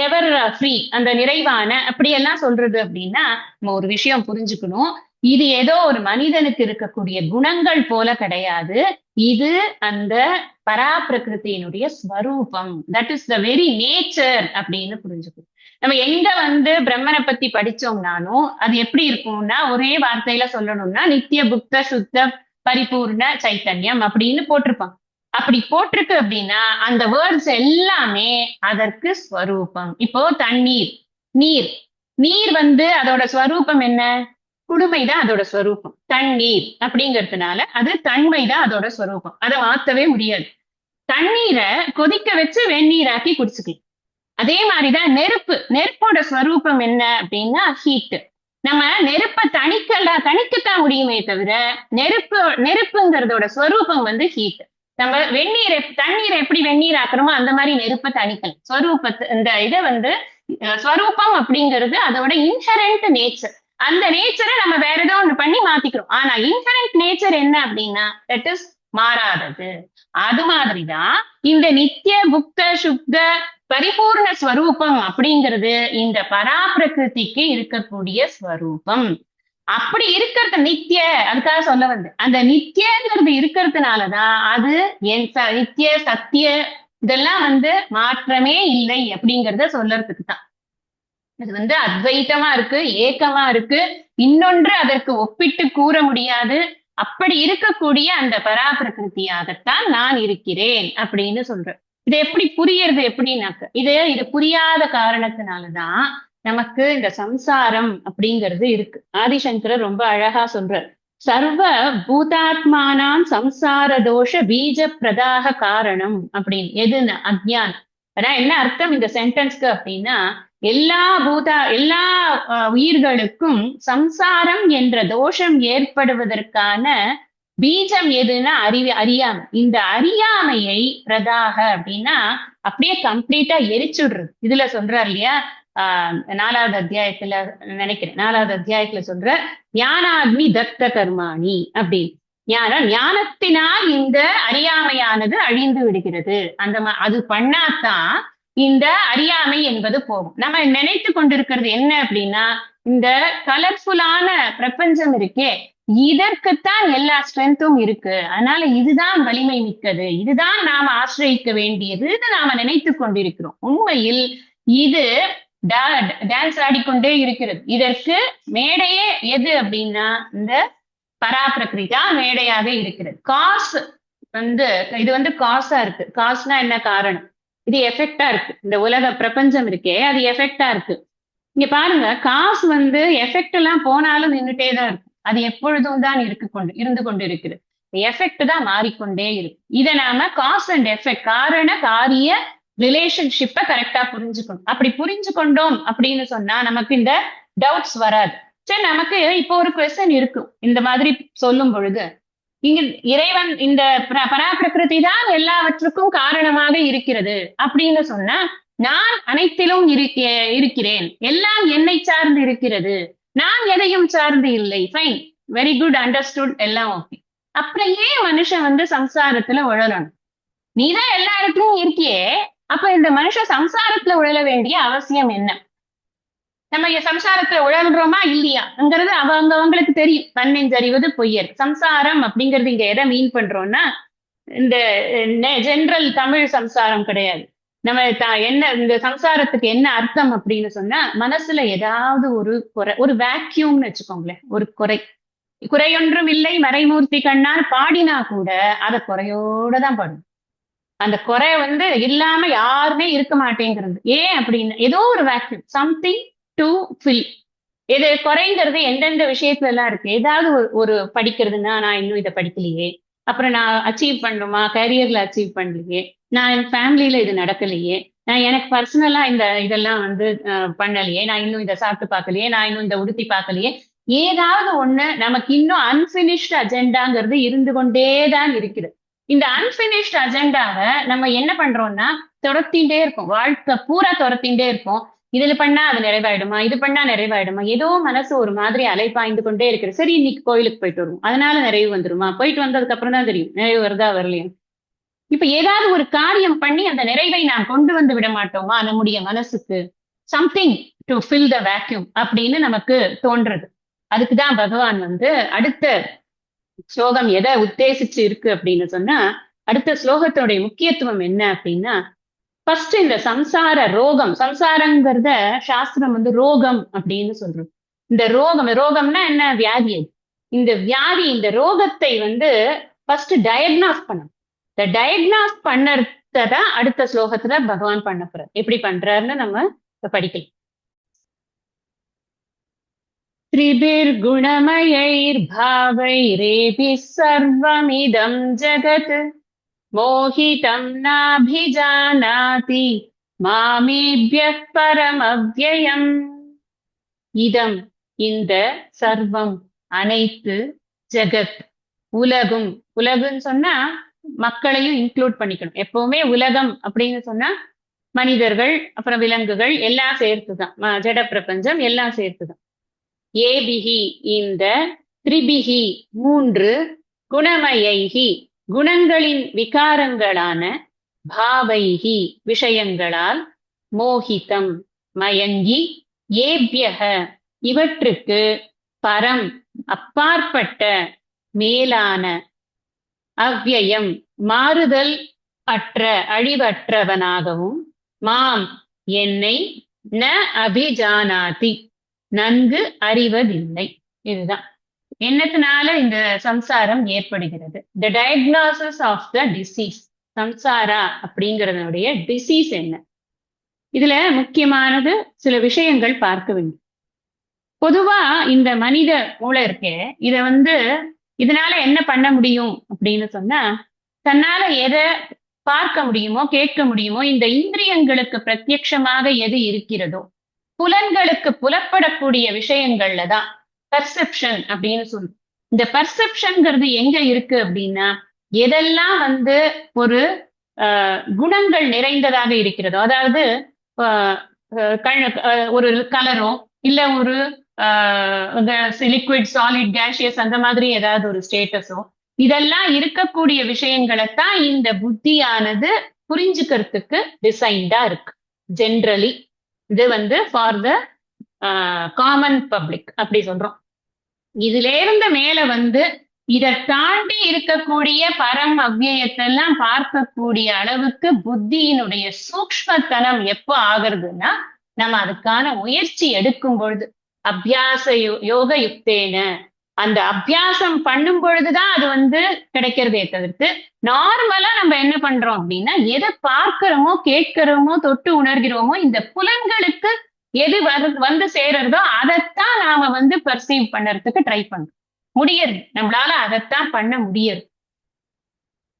எவர் ஃப்ரீ, அந்த நிறைவான, அப்படியெல்லாம் சொல்றது அப்படின்னா நம்ம ஒரு விஷயம் புரிஞ்சுக்கணும். இது ஏதோ ஒரு மனிதனுக்கு இருக்கக்கூடிய குணங்கள் போல கிடையாது. இது அந்த பராபிரகிருத்தியினுடைய ஸ்வரூபம். That is the very nature அப்படின்னு புரிஞ்சுக்கணும். நம்ம எங்க பிரம்மனை பத்தி படிச்சோம்னாலும் அது எப்படி இருக்கும்னா, ஒரே வார்த்தையில சொல்லணும்னா நித்திய புக்த சுத்த பரிபூர்ண சைத்தன்யம் அப்படின்னு போட்டிருப்பாங்க. அப்படி போட்டிருக்கு அப்படின்னா அந்த வேர்ட்ஸ் எல்லாமே அதற்கு ஸ்வரூபம். இப்போ தண்ணீர், நீர், நீர் அதோட ஸ்வரூபம் என்ன? குடுமைதான் அதோட ஸ்வரூபம். தண்ணீர் அப்படிங்கிறதுனால அது தன்மைதான் அதோட ஸ்வரூபம். அதை மாத்தவே முடியாது. தண்ணீரை கொதிக்க வச்சு வெந்நீராக்கி குடிச்சுக்கலாம். அதே மாதிரிதான் நெருப்பு, நெருப்போட ஸ்வரூபம் என்ன அப்படின்னா ஹீட். நம்ம நெருப்பை தணிக்கத்தான் முடியுமே தவிர நெருப்புங்கிறதோட ஸ்வரூபம் ஹீட். நம்ம தண்ணீரை எப்படி வெந்நீர் ஆக்குறோமோ அந்த மாதிரி நெருப்பை தணிக்கலாம். ஸ்வரூபத்தை இந்த ஸ்வரூபம் அப்படிங்கிறது அதோட இன்ஹரண்ட் நேச்சர். அந்த நேச்சரை நம்ம வேற ஏதோ ஒண்ணு பண்ணி மாத்திக்கிறோம். ஆனா இன்ஹரண்ட் நேச்சர் என்ன அப்படின்னா தட் இஸ் மாறாதது. அது மாதிரிதான் இந்த நித்திய புக்த சுத்த பரிபூர்ண ஸ்வரூபம் அப்படிங்கிறது இந்த பராபிரகிருதிக்கு இருக்கக்கூடிய ஸ்வரூபம். அப்படி இருக்கிறது நித்திய, அதுக்காக சொல்ல அந்த நித்தியங்கிறது இருக்கிறதுனாலதான் அது நித்திய சத்திய இதெல்லாம் மாற்றமே இல்லை அப்படிங்கறத சொல்றதுக்கு தான். இது அத்வைத்தமா இருக்கு, ஏக்கமா இருக்கு, இன்னொன்று அதற்கு ஒப்பிட்டு கூற முடியாது. அப்படி இருக்கக்கூடிய அந்த பராபிரகிருதியாகத்தான் நான் இருக்கிறேன் அப்படின்னு சொல்றேன். இது எப்படி புரியறது எப்படின்னாக்க, இது புரியாத காரணத்தினாலதான் நமக்கு இந்த சம்சாரம் அப்படிங்கிறது இருக்கு. ஆதிசங்கரர் ரொம்ப அழகா சொல்றார். சர்வ பூதாத்மானாம் சம்சார தோஷ பீஜ பிரதாக காரணம் அப்படின்னு. எதுன்னு? அஜ்ஞானம். ஆனா என்ன அர்த்தம் இந்த சென்டென்ஸ்க்கு அப்படின்னா, எல்லா உயிர்களுக்கும் சம்சாரம் என்ற தோஷம் ஏற்படுவதற்கான பீஜம் எதுன்னா அறியாமை. இந்த அறியாமையை பிரதாக அப்படின்னா அப்படியே கம்ப்ளீட்டா எரிச்சுடுறது. இதுல சொல்றாரு இல்லையா, 4வது அத்தியாயத்துல நினைக்கிறேன், 4வது அத்தியாயத்துல சொல்ற ஞானாக்னி தத்த கர்மாணி அப்படின்னு. ஞானத்தினால் இந்த அறியாமையானது அழிந்து விடுகிறது. அது பண்ணாதான் இந்த அறியாமை என்பது போகும். நம்ம நினைத்து கொண்டிருக்கிறது என்ன அப்படின்னா, இந்த கலர்ஃபுல்லான பிரபஞ்சம் இருக்கே, இதற்குத்தான் எல்லா ஸ்ட்ரென்த்தும் இருக்கு, அதனால இதுதான் வலிமை மிக்கது, இதுதான் நாம ஆசிரியிக்க வேண்டியது நாம நினைத்து கொண்டிருக்கிறோம். உண்மையில் இது டான்ஸ் ஆடிக்கொண்டே இருக்கிறது. இதற்கு மேடையே எது அப்படின்னா இந்த பராபிரகிருதி தான் மேடையாக இருக்கிறது. காஸ் இது காசா இருக்கு. காசுனா என்ன காரணம், இது எஃபெக்டா இருக்கு. இந்த உலக பிரபஞ்சம் இருக்கே அது எஃபெக்டா இருக்கு. இங்க பாருங்க, காசு எஃபெக்ட் எல்லாம் போனாலும் நின்றுட்டே தான் இருக்கு. அது எப்பொழுதும் தான் இருந்து கொண்டு இருக்குது. எஃபெக்ட் தான் மாறிக்கொண்டே இருக்கு. இதை நாம காஸ் அண்ட் எஃபெக்ட், காரண காரிய ரிலேஷன்ஷிப்பை கரெக்டா புரிஞ்சுக்கணும். அப்படி புரிஞ்சு கொண்டோம் அப்படின்னு சொன்னா நமக்கு இந்த டவுட்ஸ் வராது. சரி, நமக்கு இப்போ ஒரு கொஸ்டின் இருக்கும் இந்த மாதிரி சொல்லும் பொழுது, இங்க இறைவன் இந்த பராபிரகிருதி தான் எல்லாவற்றுக்கும் காரணமாக இருக்கிறது அப்படின்னு சொன்னா, நான் அனைத்திலும் இருக்கிறேன், எல்லாம் என்னை சார்ந்து இருக்கிறது, நான் எதையும் சார்ந்து இல்லை. ஃபைன், வெரி குட், அண்டர்ஸ்டுட், எல்லாம் ஓகே. அப்புறம் ஏன் மனுஷன் சம்சாரத்துல உழலணும்? நீதான் எல்லா இடத்துலயும் இருக்கியே, அப்ப இந்த மனுஷன் சம்சாரத்துல உழல வேண்டிய அவசியம் என்ன? நம்ம சம்சாரத்துல உழல்றோமா இல்லையாங்கிறது அவங்களுக்கு தெரியும். தன்னெஞ்சறிவது பொய்யர். சம்சாரம் அப்படிங்கிறது இங்க எதை மீன் பண்றோம்னா, இந்த ஜெனரல் தமிழ் சம்சாரம் கிடையாது. நம்ம என்ன இந்த சம்சாரத்துக்கு என்ன அர்த்தம் அப்படின்னு சொன்னா, மனசுல ஏதாவது ஒரு குறை, ஒரு வேக்யூம்னு வச்சுக்கோங்களேன், ஒரு குறையொன்றும் இல்லை மறைமூர்த்தி கண்ணால் பாடினா கூட அதை குறையோட தான் பாடும். அந்த குறை இல்லாம யாருமே இருக்க மாட்டேங்கிறது. ஏன் அப்படின்னா, ஏதோ ஒரு வேக்யூம், சம்திங் டு ஃபில். இது குறைங்கிறது எந்தெந்த விஷயத்துல எல்லாம் இருக்கு. ஏதாவது ஒரு படிக்கிறதுன்னா, நான் இன்னும் இதை படிக்கலையே, அப்புறம் நான் அச்சீவ் பண்ணணுமா, கரியர்ல அச்சீவ் பண்ணலையே, நான் என் ஃபேமிலியில இது நடக்கலையே, நான் எனக்கு பர்சனலா இதெல்லாம் பண்ணலையே, நான் இன்னும் இதை சாப்பிட்டு பார்க்கலையே, நான் இன்னும் இந்த உடுத்தி பார்க்கலையே, ஏதாவது ஒண்ணு நமக்கு இன்னும் அன்பினிஷ்டு அஜெண்டாங்கிறது இருந்து கொண்டேதான் இருக்குது. இந்த அன்பினிஷ்டு அஜெண்டாவை நம்ம என்ன பண்றோம்னா துரத்தின்றே இருக்கோம். வாழ்க்கை பூரா துரத்தின்றே இருக்கோம். இதுல பண்ணா அது நிறைவாயிடுமா, இது பண்ணா நிறைவாயிடுமா, ஏதோ மனசு ஒரு மாதிரி அலைப்பாய்ந்து கொண்டே இருக்குது. சரி, இன்னைக்கு கோயிலுக்கு போயிட்டு வருவோம், அதனால நிறைவு வந்துருமா? போயிட்டு வந்ததுக்கு அப்புறம் தான் தெரியும் நிறைவு வருதா வரலையா. இப்ப ஏதாவது ஒரு காரியம் பண்ணி அந்த நிறைவை நாம் கொண்டு வந்து விட மாட்டோமா நம்முடைய மனசுக்கு? Something to fill the vacuum அப்படின்னு நமக்கு தோன்றது. அதுக்குதான் பகவான் அடுத்த ஸ்லோகம் எதை உத்தேசிச்சு இருக்கு அப்படின்னு சொன்னா, அடுத்த ஸ்லோகத்தோடைய முக்கியத்துவம் என்ன அப்படின்னா, ஃபர்ஸ்ட் இந்த சம்சார ரோகம், சம்சாரங்கிறத சாஸ்திரம் ரோகம் அப்படின்னு சொல்றோம். இந்த ரோகம்னா என்ன? வியாதி. இந்த வியாதி, இந்த ரோகத்தை ஃபர்ஸ்ட் டயக்னாஸ் பண்ணணும். இந்த டயக்னாஸ் பண்ணதான் அடுத்த ஸ்லோகத்துல பகவான் பண்ண போறார். எப்படி பண்றாருன்னு நம்ம படிக்கலாம். त्रिभिर्गुणमयैर्भावैरेभिः सर्वमिदं जगत् मोहितं नाभिजानाति मामेभ्यः परमव्ययम्. இதம், இந்த, சர்வம், அனைத்து, ஜெகத், உலகும். உலகுன்னு சொன்னா மக்களையும் இன்க்ளூட் பண்ணிக்கணும். எப்பவுமே உலகம் அப்படின்னு சொன்னா மனிதர்கள், அப்புறம் விலங்குகள் எல்லாம் சேர்த்துதான், ஜட பிரபஞ்சம் எல்லாம் சேர்த்துதான். ஏபிகி, இந்த, திரிபிகி, மூன்று, குணமயைகி, குணங்களின் விகாரங்களான, பாவைகி, விஷயங்களால், மோகிதம், மயங்கி, ஏபியக, இவற்றுக்கு, பரம், அப்பாற்பட்ட, மேலான, அவ்யயம், மாறுதல் அற்ற, அழிவற்றவனாகவும், மாம், என்னை, ந அபிஜானாதி, நன்கு அறிவதில்லை. இதுதான் என்னத்தினால இந்த சம்சாரம் ஏற்படுகிறது. The diagnosis of the disease. சம்சாரா அப்படிங்கிறதுடைய டிசீஸ் என்ன? இதுல முக்கியமானது சில விஷயங்கள் பார்க்க வேண்டும். பொதுவா இந்த மனித மூளை இருக்கே, இத இதனால என்ன பண்ண முடியும் அப்படின்னு சொன்னா, தன்னால எதை பார்க்க முடியுமோ, கேட்க முடியுமோ, இந்த இந்திரியங்களுக்கு பிரத்யட்சமாக எது இருக்கிறதோ, புலன்களுக்கு புலப்படக்கூடிய விஷயங்கள்ல தான் பெர்செப்ஷன் அப்படின்னு சொல்லுவோம். இந்த பர்செப்ஷன்ங்கிறது எங்க இருக்கு அப்படின்னா, எதெல்லாம் வந்து ஒரு குணங்கள் நிறைந்ததாக இருக்கிறதோ, அதாவது அஹ், ஒரு கலரோ இல்ல ஒரு லிக்விட் சாலிட் கேஷியஸ் அந்த மாதிரி ஏதாவது ஒரு ஸ்டேட்டஸோ, இதெல்லாம் இருக்கக்கூடிய விஷயங்களைத்தான் இந்த புத்தியானது புரிஞ்சுக்கிறதுக்கு டிசைன்டா இருக்கு. ஜென்ரலி இது வந்து ஃபார் த காமன் பப்ளிக் அப்படி சொல்றோம். இதுல இருந்து மேல வந்து இதை தாண்டி இருக்கக்கூடிய பரம் அவ்வியத்தெல்லாம் பார்க்கக்கூடிய அளவுக்கு புத்தியினுடைய சூக்ஷ்மத்தனம் எப்போ ஆகுறதுன்னா, நம்ம அதுக்கான முயற்சி எடுக்கும் பொழுது, அபியாச யோக யுக்தேன, அந்த அபியாசம் பண்ணும் பொழுதுதான் அது வந்து கிடைக்கிறதே தவிர்த்து, நார்மலா நம்ம என்ன பண்றோம் அப்படின்னா, எதை பார்க்கிறோமோ கேட்கிறோமோ தொட்டு உணர்கிறோமோ இந்த புலன்களுக்கு எது வந்து சேருறதோ அதைத்தான் நாம வந்து பர்சீவ் பண்ணறதுக்கு ட்ரை பண்றோம். முடியறது, நம்மளால அதைத்தான் பண்ண முடியறது.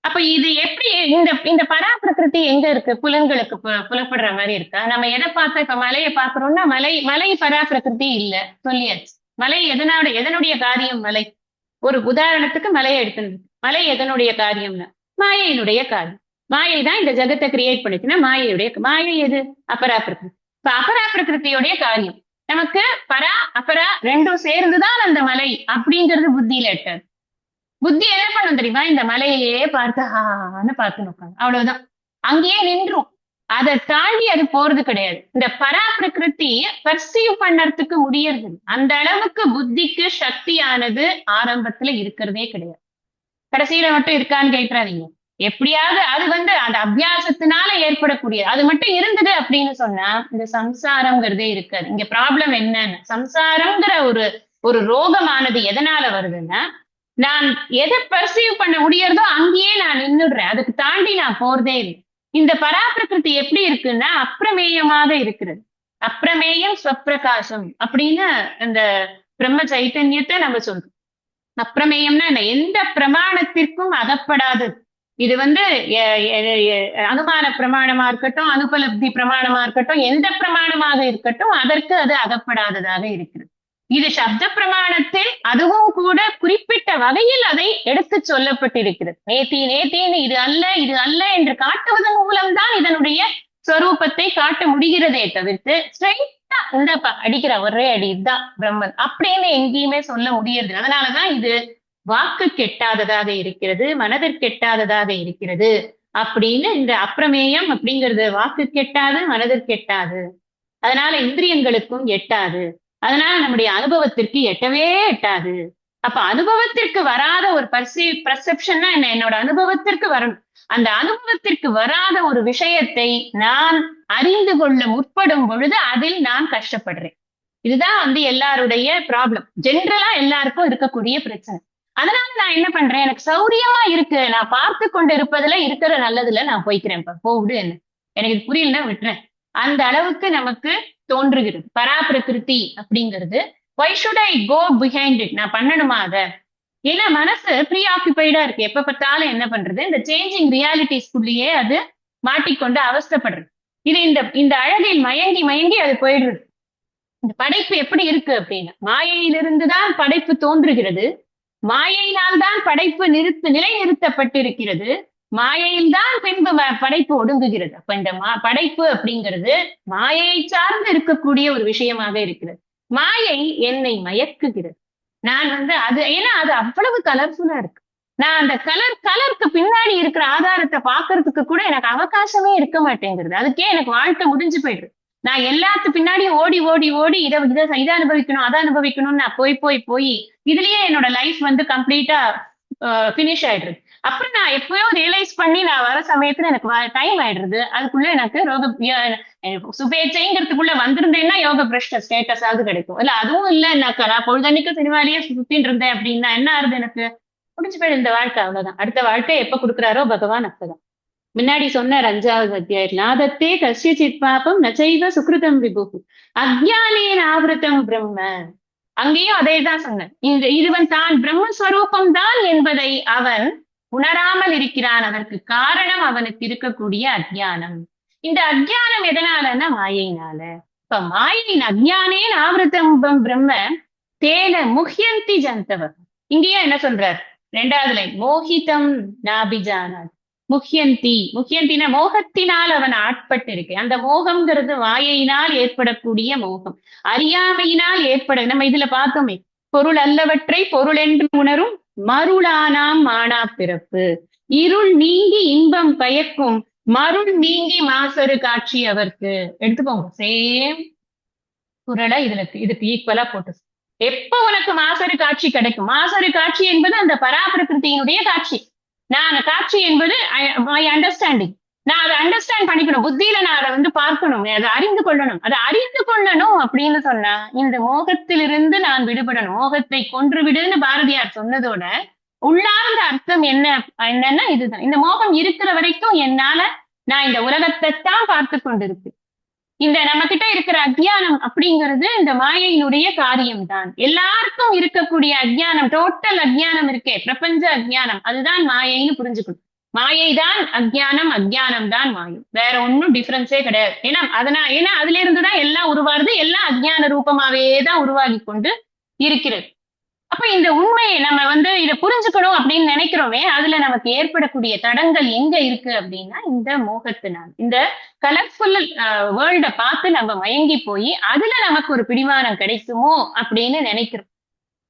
அப்ப இது எப்படி இந்த இந்த பராப்பிரகிருதி எங்க இருக்கு? புலன்களுக்கு புலப்படுற மாதிரி இருக்கா? நம்ம எதை பார்த்தா, இப்ப மலையை பாக்குறோம்னா மலை மலை பராப்பிரகிருதி இல்ல, சொல்லியாச்சு. மலை எதனுடைய காரியம்? மலை ஒரு உதாரணத்துக்கு மலையை எடுக்கணும். மலை எதனுடைய காரியம்னா மாயையினுடைய காரியம். மாயை தான் இந்த ஜகத்தை கிரியேட் பண்ணிச்சுன்னா மாயை எது? அபராப்பிரகிருதி. இப்ப அபராப்பிரகிருதியோடைய காரியம் நமக்கு பரா அபரா ரெண்டும் சேர்ந்துதான் அந்த மலை அப்படிங்கிறது புத்தியில எட்டாது. புத்தி என்ன பண்ணும் தெரியுமா? இந்த மலையே பார்த்து ஆன்னு பார்த்து நோக்காங்க, அவ்வளவுதான், அங்கேயே நின்றும். அதை தாண்டி அது போறது கிடையாது. இந்த பராப்பிரகிருதி பர்சீவ் பண்ணறதுக்கு முடியறது, அந்த அளவுக்கு புத்திக்கு சக்தியானது ஆரம்பத்துல இருக்கிறதே கிடையாது. கடைசியில மட்டும் இருக்கான்னு கேட்கிறாதீங்க. எப்படியாவது அது வந்து அந்த அபியாசத்தினால ஏற்படக்கூடிய அது மட்டும் இருந்தது அப்படின்னு சொன்னா இந்த சம்சாரம்ங்கிறதே இருக்காது. இங்க ப்ராப்ளம் என்னன்னு, சம்சாரம்ங்கிற ஒரு ஒரு ரோகமானது எதனால வருதுன்னா, நான் எதை பர்சீவ் பண்ண முடியறதோ அங்கேயே நான் நின்னுடுறேன், அதுக்கு தாண்டி நான் போறதே இல்லை. இந்த பராப்பிரகிருதி எப்படி இருக்குன்னா அப்பிரமேயமாக இருக்கிறது. அப்பிரமேயம் ஸ்வப்பிரகாசம் அப்படின்னு இந்த பிரம்ம சைத்தன்யத்தை நம்ம சொல்றோம். அப்பிரமேயம்னா என்ன? எந்த பிரமாணத்திற்கும் அகப்படாதது. இது வந்து அனுமான பிரமாணமா இருக்கட்டும், அனுபலப்தி பிரமாணமா இருக்கட்டும், எந்த பிரமாணமாக இருக்கட்டும் அதற்கு அது அகப்படாததாக இருக்கிறது. இது சப்த பிரமாணத்தில் அதுவும் கூட குறிப்பிட்ட வகையில் அதை எடுத்து சொல்லப்பட்டிருக்கிறது. நேத்தின்னு இது அல்ல என்று காட்டுவதன் மூலம்தான் இதனுடைய ஸ்வரூபத்தை காட்ட முடிகிறதே தவிர்த்து ஸ்ட்ரைட்டா இந்தப்பா அடிக்கிற ஒரே அடி இதுதான் பிரம்மன் அப்படின்னு எங்கேயுமே சொல்ல முடியறது. அதனாலதான் இது வாக்கு கெட்டாததாக இருக்கிறது, மனதிற்கு கெட்டாததாக இருக்கிறது அப்படின்னு. இந்த அப்பிரமேயம் அப்படிங்கிறது வாக்கு கெட்டாது, மனதிற்கு எட்டாது, அதனால இந்திரியங்களுக்கும் எட்டாது, அதனால நம்முடைய அனுபவத்திற்கு எட்டவே எட்டாது. அப்ப அனுபவத்திற்கு வராத ஒரு பர்செப்ஷன்னா என்ன? என்னோட அனுபவத்திற்கு வரணும். அந்த அனுபவத்திற்கு வராத ஒரு விஷயத்தை நான் அறிந்து கொள்ள முற்படும் பொழுது அதில் நான் கஷ்டப்படுறேன். இதுதான் வந்து எல்லாருடைய ப்ராப்ளம், ஜென்ரலா எல்லாருக்கும் இருக்கக்கூடிய பிரச்சனை. அதனால நான் என்ன பண்றேன், எனக்கு சௌரியமா இருக்கு, நான் பார்த்து கொண்டு இருப்பதுல இருக்கிற நல்லதுல நான் போய்க்கிறேன், போவிடு, என்ன எனக்கு இது புரியலன்னா விட்டுறேன், அந்த அளவுக்கு நமக்கு தோன்றுகிறது. பராப்பிரகிருதி அப்படிங்கிறது why should I go behind it? நான் பண்ணணுமா அத? ஏன்னா மனசு ப்ரீ ஆக்குபைடா இருக்கு, எப்ப பார்த்தாலும் என்ன பண்றது, இந்த சேஞ்சிங் ரியாலிட்டிஸ்குள்ளேயே அது மாட்டிக்கொண்டு அவஸ்தைப்படுறது. இது இந்த இந்த அழகில் மயங்கி மயங்கி அது போயிடுறது. இந்த படைப்பு எப்படி இருக்கு அப்படின்னா, மாயையிலிருந்துதான் படைப்பு தோன்றுகிறது, மாயையினால் தான் படைப்பு நிலைநிறுத்தப்பட்டிருக்கிறது, மாயையில் தான் பின்பு படைப்பு ஒடுங்குகிறது. அப்ப இந்த படைப்பு அப்படிங்கிறது மாயையை சார்ந்து இருக்கக்கூடிய ஒரு விஷயமாக இருக்கிறது. மாயை என்னை மயக்குகிறது. நான் வந்து அது ஏன்னா அது அவ்வளவு கலர்ஃபுல்லா இருக்கு. நான் அந்த கலருக்கு பின்னாடி இருக்கிற ஆதாரத்தை பாக்குறதுக்கு கூட எனக்கு அவகாசமே இருக்க மாட்டேங்கிறது. அதுக்கே எனக்கு வாழ்க்கை முடிஞ்சு போயிடுது. நான் எல்லாத்து பின்னாடியும் ஓடி ஓடி ஓடி இதை அனுபவிக்கணும் அதை அனுபவிக்கணும்னு நான் போய் இதுலயே என்னோட லைஃப் வந்து கம்ப்ளீட்டா பினிஷ் ஆயிடுறது. அப்புறம் நான் எப்பயோ ரியலைஸ் பண்ணி நான் வர சமயத்துல எனக்கு டைம் ஆயிடுறது. அதுக்குள்ள எனக்கு சுபேச்சைங்கிறதுக்குள்ள வந்திருந்தேன்னா யோக பிரஷ்ட ஸ்டேட்டஸ் ஆகுது கிடைக்கும். இல்ல அதுவும் இல்ல, நான் பொழுதன்னைக்கு சினிமாலேயே சுத்தின்னு இருந்தேன் அப்படின்னா என்ன ஆறுது, எனக்கு முடிஞ்சு போயிடு இந்த வாழ்க்கை, அவ்வளவுதான். அடுத்த வாழ்க்கை எப்ப கொடுக்குறாரோ பகவான் அப்பதான். முன்னாடி சொன்னார் 5வது அத்தியாயத்தில், நாதத்தே கஸ்யசித் பாபம் நச்சைவ சுக்ருதம் விபுகு அஜ்ஞானேன ஆவருத்தம் பிரம்ம. அங்கேயும் அதே தான் சொன்னார். இதுவன் தான் பிரம்மஸ்வரூபம் தான் என்பதை அவன் உணராமல் இருக்கிறான். அதற்கு காரணம் அவனுக்கு இருக்கக்கூடிய அஜ்ஞானம். இந்த அஜ்ஞானம் எதனாலன்னா மாயையினால. இப்ப மாயையின் அஜ்ஞானேன ஆவருத்தம் பிரம்ம தேன முஹ்யந்தி ஜந்தவ. இங்கேயும் என்ன சொல்றார்? ரெண்டாவது லைன், மோகிதம் நாபிஜானாத் முஹ்யந்தி. முஹ்யந்தினா மோகத்தினால் அவன் ஆட்பட்டு இருக்கு. அந்த மோகம்ங்கிறது வாயையினால் ஏற்படக்கூடிய மோகம், அறியாமையினால் நம்ம இதுல பார்த்தோமே, பொருள் அல்லவற்றை பொருள் என்று உணரும் மருளானாம் மானா பிறப்பு. இருள் நீங்கி இன்பம் பயக்கும் மருள் நீங்கி மாசரு காட்சி அவர்க்கு. எடுத்துக்கோங்க, சேம் குரலை இதுக்கு ஈக்குவலா போட்டு. எப்ப உனக்கு மாசரு காட்சி கிடைக்கும்? மாசரு காட்சி என்பது அந்த பராபிரகிருத்தியினுடைய காட்சி. நான் காட்சி என்பது மை அண்டர்ஸ்டாண்டிங். நான் அதை அண்டர்ஸ்டாண்ட் பண்ணிக்கணும், புத்தியில நான் அதை பார்க்கணும், அதை அறிந்து கொள்ளணும். அதை அறிந்து கொள்ளணும் அப்படின்னு சொன்னா இந்த மோகத்திலிருந்து நான் விடுபடணும். மோகத்தை கொன்று விடுன்னு பாரதியார் சொன்னதோட உள்ளார்ந்த அர்த்தம் என்னன்னா இதுதான். இந்த மோகம் இருக்கிற வரைக்கும் என்னால நான் இந்த உலகத்தை தான் பார்த்து கொண்டிருப்பேன். இந்த நம்ம கிட்ட இருக்கிற அஜ்ஞானம் அப்படிங்கிறது இந்த மாயையினுடைய காரியம் தான். எல்லாருக்கும் இருக்கக்கூடிய அஜ்ஞானம், டோட்டல் அஜ்ஞானம் இருக்கே, பிரபஞ்ச அஜ்ஞானம், அதுதான் மாயைன்னு புரிஞ்சுக்கணும். மாயை தான் அஜ்ஞானம், அஜ்ஞானம் தான் மாயம், வேற ஒன்னும் டிஃபரன்ஸே கிடையாது. ஏன்னா அதுல இருந்துதான் எல்லாம் உருவாருது, எல்லாம் அஜ்ஞான ரூபமாவே தான் உருவாகி கொண்டு இருக்கிறது. அப்ப இந்த உண்மையை நம்ம இதை புரிஞ்சுக்கணும் அப்படின்னு நினைக்கிறோமே, அதுல நமக்கு ஏற்படக்கூடிய தடங்கள் எங்க இருக்கு அப்படின்னா இந்த மோகத்தினால். இந்த கலர்ஃபுல் வேர்ல்ட பார்த்து நம்ம மயங்கி போய் அதுல நமக்கு ஒரு பிடிமானம் கிடைக்குமோ அப்படின்னு நினைக்கிறோம்.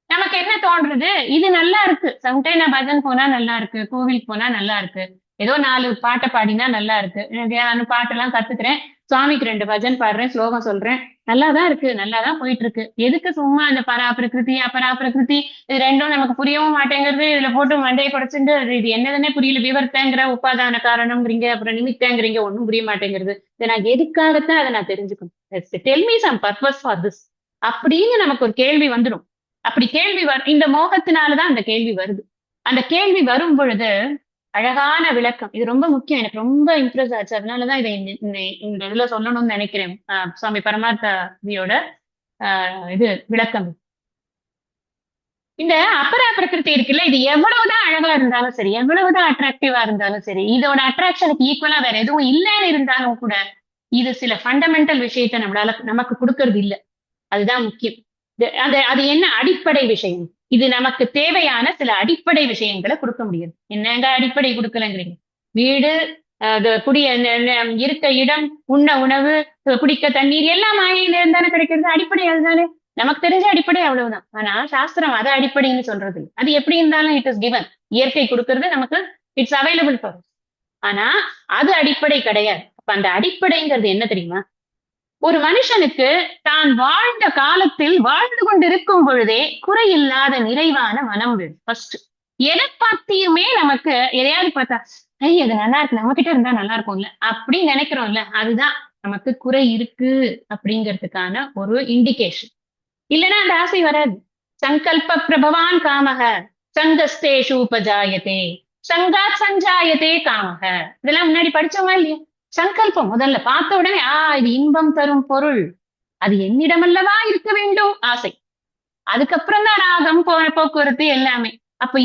நமக்கு என்ன தோன்றது? இது நல்லா இருக்கு, சம்டைம் நான் பஜன் போனா நல்லா இருக்கு, கோவிலுக்கு போனா நல்லா இருக்கு, ஏதோ 4 பாட்டை பாடினா நல்லா இருக்கு, நான் பாட்டெல்லாம் கத்துக்கிறேன், சுவாமிக்கு 2 பஜன் பாடுறேன், ஸ்லோகம் சொல்றேன், நல்லாதான் இருக்கு, நல்லாதான் போயிட்டு இருக்கு. எதுக்கு சும்மா இந்த பராபிரகிருதி அபராபிரகிருதி இது ரெண்டும் நமக்கு புரியவும் மாட்டேங்கிறது, இதுல போட்டு மண்டையை குடைச்சுட்டு இது என்னதுன்னே புரியல, விவரத்தேங்கிற உபாதான காரணம்ங்கிறீங்க, அப்புறம் நிமித்தேங்கிறீங்க, ஒன்னும் புரிய மாட்டேங்கிறது. இதை நான் எதுக்காகத்தான் அதை நான் தெரிஞ்சுக்கணும், tell me some purpose for this அப்படின்னு நமக்கு ஒரு கேள்வி வந்துடும். அப்படி கேள்வி இந்த மோகத்தினாலதான் அந்த கேள்வி வருது. அந்த கேள்வி வரும் பொழுது அழகான விளக்கம், இது ரொம்ப முக்கியம், எனக்கு ரொம்ப இம்ப்ரெஸ் ஆச்சு, அதனாலதான் இதை இந்த இதுல சொல்லணும்னு நினைக்கிறேன். சுவாமி பரமார்த்தியோட இது விளக்கம். இந்த அபரா பிரகிருதி இருக்குல்ல, இது எவ்வளவுதான் அழகா இருந்தாலும் சரி, எவ்வளவுதான் அட்ராக்டிவா இருந்தாலும் சரி, இதோட அட்ராக்ஷனுக்கு ஈக்குவலா வேற எதுவும் இல்லைன்னு இருந்தாலும் கூட இது சில ஃபண்டமெண்டல் விஷயத்த நமக்கு கொடுக்கறது இல்லை. அதுதான் முக்கியம். அது என்ன அடிப்படை விஷயம்? இது நமக்கு தேவையான சில அடிப்படை விஷயங்களை கொடுக்க முடியும். என்னங்க அடிப்படை கொடுக்கலங்கிறீங்க? வீடு, இருக்க இடம், உண்ண உணவு, குடிக்க தண்ணீர் எல்லாம் மாயையில இருந்தானே கிடைக்கிறது. அடிப்படை அதுதானே, நமக்கு தெரிஞ்ச அடிப்படை அவ்வளவுதான். ஆனா சாஸ்திரம் அதை அடிப்படைன்னு சொல்றது. அது எப்படி இருந்தாலும் இட் இஸ் கிவன், இயற்கை கொடுக்கறது நமக்கு, இட்ஸ் அவைலபிள் ஃபார். ஆனா அது அடிப்படை கிடையாது. அப்ப அந்த அடிப்படைங்கிறது என்ன தெரியுமா? ஒரு மனுஷனுக்கு தான் வாழ்ந்த காலத்தில் வாழ்ந்து கொண்டிருக்கும் பொழுதே குறையில்லாத நிறைவான மனம் வேணும். ஃபர்ஸ்ட் எதை பார்த்தியுமே நமக்கு எதையாவது பார்த்தா அது நல்லா இருக்கு, நம்ம கிட்ட இருந்தா நல்லா இருக்கும்ல அப்படின்னு நினைக்கிறோம்ல, அதுதான் நமக்கு குறை இருக்கு அப்படிங்கிறதுக்கான ஒரு இண்டிகேஷன். இல்லைன்னா அந்த ஆசை வராது. சங்கல்ப பிரபவான் காமக சங்கஸ்தேஷு உபஜாயத்தே சங்காத் சஞ்சாயத்தே காமக. இதெல்லாம் முன்னாடி படிச்சோமா இல்லையா? சங்கல்பம் முதல்ல பார்த்த உடனே இது இன்பம் தரும் பொருள், அது என்னிடமல்லவா இருக்க வேண்டும், ஆசை. அதுக்கப்புறம் தான் ராகம், போக்குவரத்து எல்லாமே. அப்ப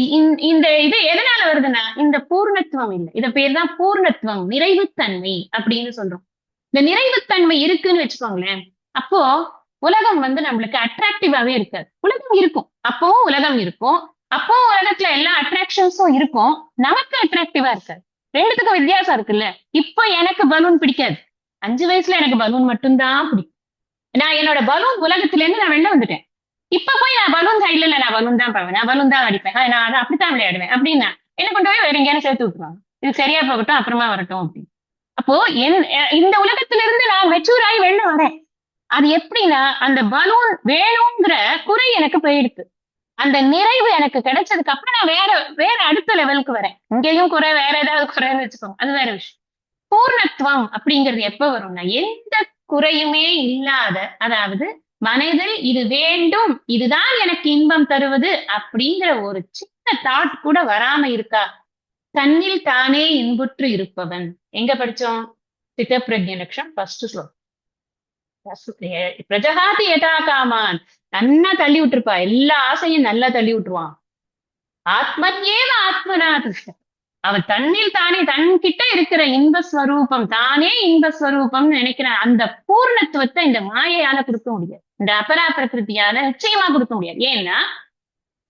இந்த இது எதனால வருதுன்னா இந்த பூர்ணத்துவம் இல்லை. இத பேர் தான் பூர்ணத்துவம், நிறைவுத்தன்மை அப்படின்னு சொல்றோம். இந்த நிறைவுத்தன்மை இருக்குன்னு வச்சுக்கோங்களேன், அப்போ உலகம் நம்மளுக்கு அட்ராக்டிவாவே இருக்காது. உலகம் இருக்கும், அப்பவும் உலகம் இருக்கும், அப்போ உலகத்துல எல்லா அட்ராக்ஷன்ஸும் இருக்கும், நமக்கு அட்ராக்டிவா இருக்காது. ரெண்டுத்துக்கும் வித்தியாசம் இருக்குல்ல. இப்ப எனக்கு பலூன் பிடிக்காது, 5 வயசுல எனக்கு பலூன் மட்டும்தான் பிடிக்கும். நான் என்னோட பலூன் உலகத்துல இருந்து நான் வெளில வந்துட்டேன். இப்ப போய் நான் பலூன் சைட்ல இல்ல, நான் பலூன் தான் பாவேன், நான் பலூன் தான் அடிப்பேன், நான் அதை அப்படித்தான் விளையாடுவேன் அப்படின்னா என்ன கொண்டு போய் வேற எங்கேயாரும் சேர்த்து விட்டுருவாங்க. இது சரியா போகட்டும், அப்புறமா வரட்டும் அப்படின்னு. அப்போ இந்த உலகத்துல இருந்து நான் மெச்சூர் ஆகி வெளில வரேன். அது எப்படின்னா அந்த பலூன் வேணுங்கிற குறை எனக்கு போயிடுது. அந்த நிறைவு எனக்கு கிடைச்சதுக்கு அப்புறம் நான் வேற அடுத்த லெவலுக்கு வரேன். இங்கேயும் குறை, வேற ஏதாவது குறைன்னு வச்சுக்கோங்க, அது வேற விஷயம். பூர்ணத்துவம் அப்படிங்கிறது எப்ப வரும்னா எந்த குறையுமே இல்லாத, அதாவது மனதில் இது வேண்டும், இதுதான் எனக்கு இன்பம் தருவது அப்படிங்கிற ஒரு சின்ன தாட் கூட வராம இருக்கா, தன்னில் தானே இன்புற்று இருப்பவன். எங்க படிச்சோம்? சித்தப்பிரஜ்ஞ லட்சம் ஃபர்ஸ்ட் ஸ்லோகம். பிரஜகாதி யதா காமான், நன்னா தள்ளி விட்டுருப்பா, எல்லா ஆசையும் நல்லா தள்ளி விட்டுருவான். ஆத்மன்யேவ ஆத்மனா திருஷ்ட, அவன் தன்னில் தானே தன்கிட்ட இருக்கிற இன்பஸ்வரூபம், தானே இன்பஸ்வரூபம்னு நினைக்கிற அந்த பூர்ணத்துவத்தை இந்த மாயையால கொடுக்க முடியாது, இந்த அபரா பிரகிருதியால நிச்சயமா கொடுக்க முடியாது. ஏன்னா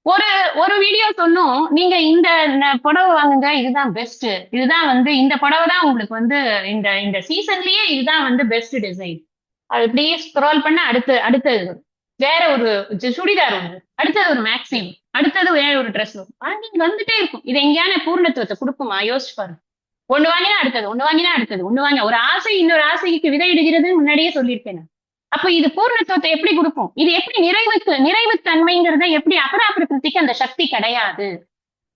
ஒரு ஒரு வீடியோ சொன்னோம், நீங்க இந்த புடவை வாங்குங்க, இதுதான் பெஸ்ட். இதுதான் வந்து இந்த புடவை தான் உங்களுக்கு வந்து இந்த இந்த சீசன்லயே இதுதான் வந்து பெஸ்ட் டிசைன். அது இப்படியே ஸ்க்ரால் பண்ண அடுத்தது வேற ஒரு சுடிதார் ஒண்ணு, அடுத்தது ஒரு மேக்ஸிம், அடுத்தது வேற ஒரு ட்ரெஸ் வாங்கி வந்துட்டே இருக்கும். இது எங்கேயான பூர்ணத்துவத்தை கொடுக்குமா? யோசிச்சு பாருங்க. ஒண்ணு வாங்கினா அடுத்தது, ஒண்ணு வாங்கினா அடுத்தது, ஒண்ணு வாங்க ஒரு ஆசை இன்னொரு ஆசைக்கு விதையிடுகிறதுன்னு முன்னாடியே சொல்லியிருக்கேன் நான். அப்ப இது பூர்ணத்துவத்தை எப்படி கொடுக்கும்? இது எப்படி நிறைவு தன்மைங்கிறத எப்படி அபரா பிரகிருதிக்கு அந்த சக்தி கிடையாது.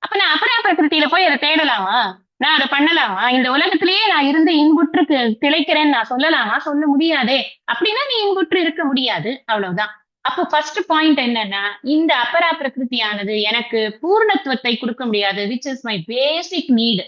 அப்ப நான் அபரா பிரகிருதியில போய் அதை தேடலாமா? நான் அதை பண்ணலாமா? இந்த உலகத்திலேயே நான் இருந்து இன்புற்று திளைக்கிறேன்னு நான் சொல்லலாமா? சொல்ல முடியாதே. அப்படின்னா நீ இன்புற்று இருக்க முடியாது, அவ்வளவுதான். அப்போ ஃபர்ஸ்ட் பாயிண்ட் என்னன்னா, இந்த அபரா பிரகிருதியானது எனக்கு பூர்ணத்துவத்தை கொடுக்க முடியாது, which is my basic NEET.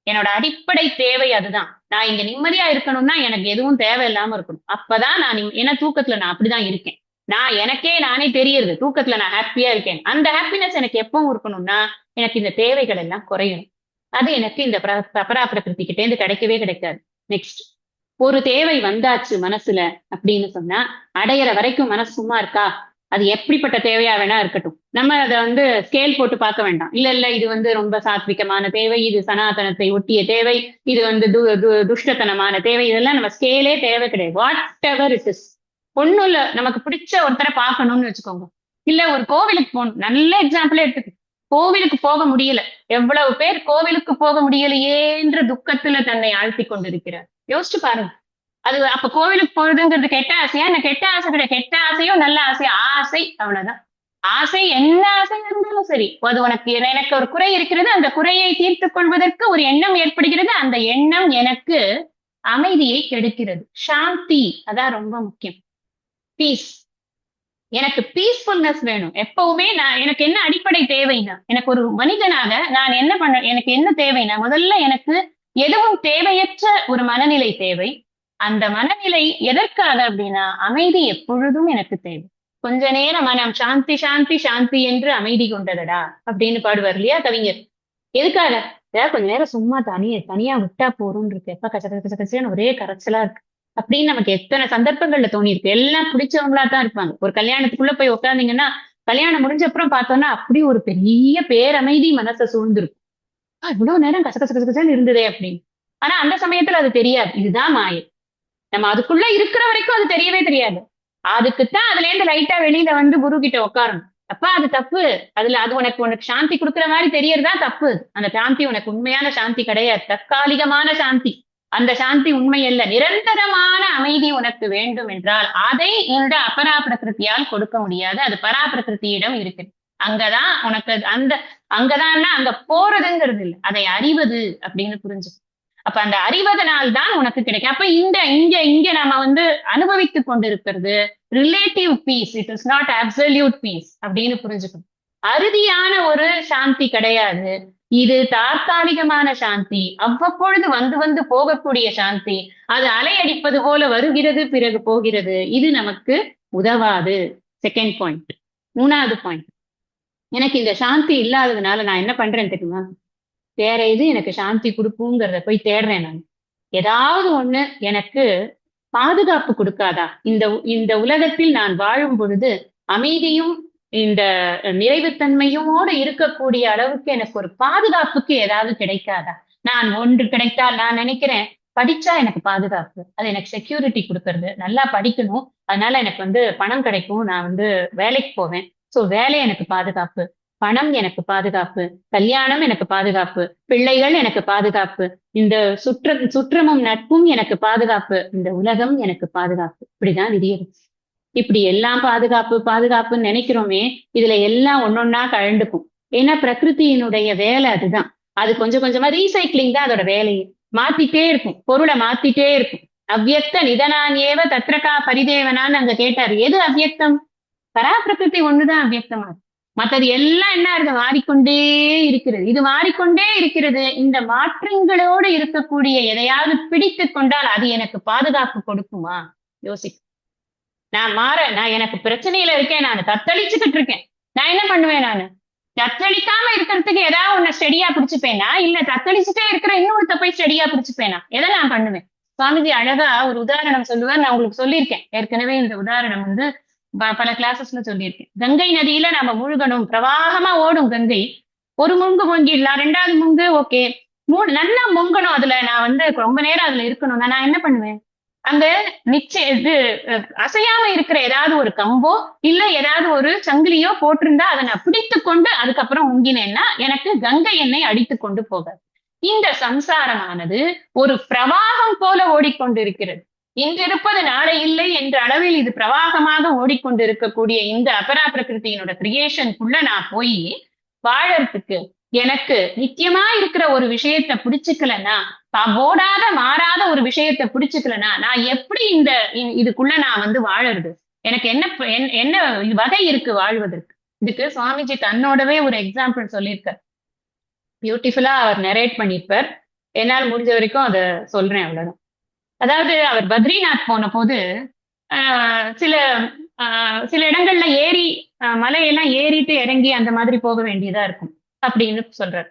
என்னோட அடிப்படை தேவை அதுதான். நான் இங்க நிம்மதியா இருக்கணும்னா எனக்கு எதுவும் தேவையில்லாம இருக்கணும். அப்பதான் நான் ஏன்னா தூக்கத்துல நான் அப்படிதான் இருக்கேன். நான் எனக்கே நானே தெரியுது தூக்கத்துல நான் ஹாப்பியா இருக்கேன். அந்த ஹாப்பினஸ் எனக்கு எப்பவும் இருக்கணும்னா எனக்கு இந்த தேவைகள் எல்லாம் குறையணும். அது எனக்கு இந்த அபரா பிரகிருதி கிட்டே இருந்து கிடைக்கவே கிடைக்காது. நெக்ஸ்ட், ஒரு தேவை வந்தாச்சு மனசுல அப்படின்னு சொன்னா அடையிற வரைக்கும் மனசு சும்மா இருக்கா? அது எப்படிப்பட்ட தேவையா வேணா இருக்கட்டும், நம்ம அதை வந்து ஸ்கேல் போட்டு பார்க்க வேண்டாம். இல்ல இது வந்து ரொம்ப சாத்விகமான தேவை, இது சனாதனத்தை ஒட்டிய தேவை, இது வந்து துஷ்டத்தனமான தேவை, இதெல்லாம் நம்ம ஸ்கேலே தேவை கிடையாது. What ever it is. ஒண்ணும் இல்ல, நமக்கு பிடிச்ச ஒருத்தரை பார்க்கணும்னு வச்சுக்கோங்க. இல்ல ஒரு கோவிலுக்கு போகணும், நல்ல எக்ஸாம்பிளே எடுத்துக்கு. கோவிலுக்கு போக முடியல, எவ்வளவு பேர் கோவிலுக்கு போக முடியலையே என்ற துக்கத்துல தன்னை ஆழ்த்தி கொண்டிருக்கிறார். யோசிச்சு பாருங்க. அது அப்ப கோவிலுக்கு போறதுங்கிறது கெட்ட ஆசையா? என்ன கெட்ட ஆசை கிடையாது. கெட்ட ஆசையோ நல்ல ஆசையோ, ஆசை, அவ்வளவுதான். ஆசை என்ன ஆசை இருந்தாலும் சரி, அது உனக்கு எனக்கு ஒரு குறை இருக்கிறது, அந்த குறையை தீர்த்துக் கொள்வதற்கு ஒரு எண்ணம் ஏற்படுகிறது, அந்த எண்ணம் எனக்கு அமைதியை கெடுக்கிறது. சாந்தி அதான் ரொம்ப முக்கியம். பீஸ். எனக்கு பீஸ்ஃபுல்னஸ் வேணும் எப்பவுமே. நான் எனக்கு என்ன அடிப்படை தேவைன்னா, எனக்கு ஒரு மனிதனாக நான் என்ன பண்ண, எனக்கு என்ன தேவைன்னா, முதல்ல எனக்கு எதுவும் தேவையற்ற ஒரு மனநிலை தேவை. அந்த மனநிலை எதற்காக அப்படின்னா, அமைதி எப்பொழுதும் எனக்கு தேவை. கொஞ்ச நேரம் மனம் சாந்தி சாந்தி சாந்தி என்று அமைதி கொண்டதடா அப்படின்னு பாடுவார் இல்லையா கவிஞர். எதுக்காக? கொஞ்ச நேரம் சும்மா தனியா விட்டா போறோம்னு இருக்கு. எப்ப கச்ச கச்ச கச்சன்னு ஒரே கரைச்சலா இருக்கு அப்படின்னு நமக்கு எத்தனை சந்தர்ப்பங்கள்ல தோணி இருக்கு. எல்லாம் பிடிச்சவங்களா தான் இருப்பாங்க. ஒரு கல்யாணத்துக்குள்ள போய் உட்காந்தீங்கன்னா, கல்யாணம் முடிஞ்ச அப்புறம் பார்த்தோம்னா அப்படி ஒரு பெரிய பேரமைதி மனசை சூழ்ந்திருக்கும். இவ்வளவு நேரம் கச கச கசன்னு இருந்ததே அப்படின்னு. ஆனா அந்த சமயத்துல அது தெரியாது, இதுதான் மாயை. நம்ம அதுக்குள்ள இருக்கிற வரைக்கும் அது தெரியவே தெரியாது. அதுக்குத்தான் அதுல இருந்து லைட்டா வெளியில வந்து குரு கிட்ட உட்காரணும். அப்ப அது தப்பு. அது உனக்கு சாந்தி கொடுக்குற மாதிரி தெரியறதா தப்பு. அந்த சாந்தி உனக்கு உண்மையான சாந்தி கிடையாது, தற்காலிகமான சாந்தி. அந்த சாந்தி உண்மை அல்ல. நிரந்தரமான அமைதி உனக்கு வேண்டும் என்றால் அதை இந்த அபரா பிரகிருத்தியால் கொடுக்க முடியாது. அது பராபிரகிருத்தியிடம் இருக்கு. அங்கதான் உனக்கு அங்கதான் அங்க போறதுங்கிறது இல்லை, அதை அறிவது அப்படின்னு புரிஞ்சு. அப்ப அந்த அறிவதனால் தான் உனக்கு கிடைக்கும். அப்ப இங்க நம்ம வந்து அனுபவித்துக் கொண்டிருக்கிறது relative peace, it is not absolute peace அப்படின்னு புரிஞ்சுக்கணும். அறுதியான ஒரு சாந்தி கிடையாது, இது தற்காலிகமான சாந்தி, அவ்வப்பொழுது வந்து வந்து போகக்கூடிய சாந்தி. அது அலையடிப்பது போல வருகிறது பிறகு போகிறது. இது நமக்கு உதவாது. Second point. மூணாவது பாயிண்ட், எனக்கு இந்த சாந்தி இல்லாததுனால நான் என்ன பண்றேன் தெரியுமா? வேற இது எனக்கு சாந்தி கொடுக்குங்கிறத போய் தேடுறேன் நான். ஏதாவது ஒண்ணு எனக்கு பாதுகாப்பு கொடுக்காதா? இந்த இந்த உலகத்தில் நான் வாழும் பொழுது அமைதியும் இந்த நிறைவுத்தன்மையோடு இருக்கக்கூடிய அளவுக்கு எனக்கு ஒரு பாதுகாப்புக்கு ஏதாவது கிடைக்காதா? நான் ஒன்று கிடைத்தால் நான் நினைக்கிறேன், படிச்சா எனக்கு பாதுகாப்பு, அது எனக்கு செக்யூரிட்டி கொடுக்கறது. நல்லா படிக்கணும், அதனால எனக்கு வந்து பணம் கிடைக்கும், நான் வந்து வேலைக்கு போவேன், சோ வேலை எனக்கு பாதுகாப்பு, பணம் எனக்கு பாதுகாப்பு, கல்யாணம் எனக்கு பாதுகாப்பு, பிள்ளைகள் எனக்கு பாதுகாப்பு, இந்த சுற்றமும் நட்பும் எனக்கு பாதுகாப்பு, இந்த உலகம் எனக்கு பாதுகாப்பு. இப்படிதான் விதியது. இப்படி எல்லாம் பாதுகாப்பு பாதுகாப்புன்னு நினைக்கிறோமே, இதுல எல்லாம் ஒன்னொன்னா கழண்டுக்கும். ஏன்னா பிரகிருதியினுடைய வேலை அதுதான். அது கொஞ்சம் கொஞ்சமா ரீசைக்கிளிங் தான் அதோட வேலையை. மாத்திட்டே இருக்கும், பொருளை மாத்திட்டே இருக்கும். அவ்வியக்த நிதனான்யேவ தத்ரகா பரிதேவனான்னு அங்க கேட்டாரு. எது அவ்வியக்தம்? பராபிரகிருதி ஒண்ணுதான் அவ்வியக்தமா இருக்கு. மற்றது எல்லாம் என்ன இருக்கு? மாறிக்கொண்டே இருக்கிறது. இது மாறிக்கொண்டே இருக்கிறது. இந்த மாற்றங்களோடு இருக்கக்கூடிய எதையாவது பிடித்து கொண்டால் அது எனக்கு பாதுகாப்பு கொடுக்குமா? யோசிக்க. நான் எனக்கு பிரச்சனையில இருக்கேன், நான் தத்தளிச்சுக்கிட்டு இருக்கேன், நான் என்ன பண்ணுவேன்? நான் தத்தளிக்காம இருக்கிறதுக்கு ஏதாவது ஒண்ணு ஸ்டெடியா பிடிச்சுப்பேனா, இல்ல தத்தளிச்சுட்டே இருக்கிற இன்னொருத்த போய் ஸ்டெடியா பிடிச்சுப்பேனா? எதை நான் பண்ணுவேன்? சுவாமிஜி அழகா ஒரு உதாரணம் சொல்லுவார். நான் உங்களுக்கு சொல்லியிருக்கேன் ஏற்கனவே. இந்த உதாரணம் வந்து பல கிளாஸஸ்ல சொல்லியிருக்கேன். கங்கை நதியில நம்ம முழுகணும், பிரவாகமா ஓடும் கங்கை. ஒரு முங்கு முங்கிடலாம், ரெண்டாவது முங்கு ஓகே, மூணு நல்லா முங்கணும். அதுல நான் வந்து ரொம்ப நேரம் அதுல இருக்கணும்னா நான் என்ன பண்ணுவேன்? அங்க நிச்சய இது அசையாம இருக்கிற ஏதாவது ஒரு கம்போ இல்ல ஏதாவது ஒரு சங்கிலியோ போட்டிருந்தா அதை நான் பிடித்து கொண்டு அதுக்கப்புறம் முங்கினேன்னா எனக்கு கங்கை என்னை அடித்து கொண்டு போகாது. இந்த சம்சாரமானது ஒரு பிரவாகம் போல ஓடிக்கொண்டிருக்கிறது. இன்றிருப்பது நாளை இல்லை என்ற அளவில் இது பிரவாகமாக ஓடிக்கொண்டு இருக்கக்கூடிய இந்த அபரா பிரகிருதியினோட கிரியேஷனுக்குள்ள நான் போய் வாழறதுக்கு எனக்கு நித்தியமா இருக்கிற ஒரு விஷயத்த பிடிச்சுக்கலன்னா, ஓடாத மாறாத ஒரு விஷயத்த பிடிச்சுக்கலன்னா நான் எப்படி இந்த இதுக்குள்ள நான் வந்து வாழறது? எனக்கு என்ன என்ன வகை இருக்கு வாழ்வதற்கு? இதுக்கு சுவாமிஜி தன்னோடவே ஒரு எக்ஸாம்பிள் சொல்லியிருக்கார். பியூட்டிஃபுல்லா அவர் நரேட் பண்ணிருப்பார். என்னால் முடிஞ்ச வரைக்கும் அதை சொல்றேன், அவ்வளவுதான். அதாவது அவர் பத்ரிநாத் போன போது சில சில இடங்கள்ல ஏறி மலையெல்லாம் ஏறிட்டு இறங்கி அந்த மாதிரி போக வேண்டியதா இருக்கும் அப்படின்னு சொல்றாரு.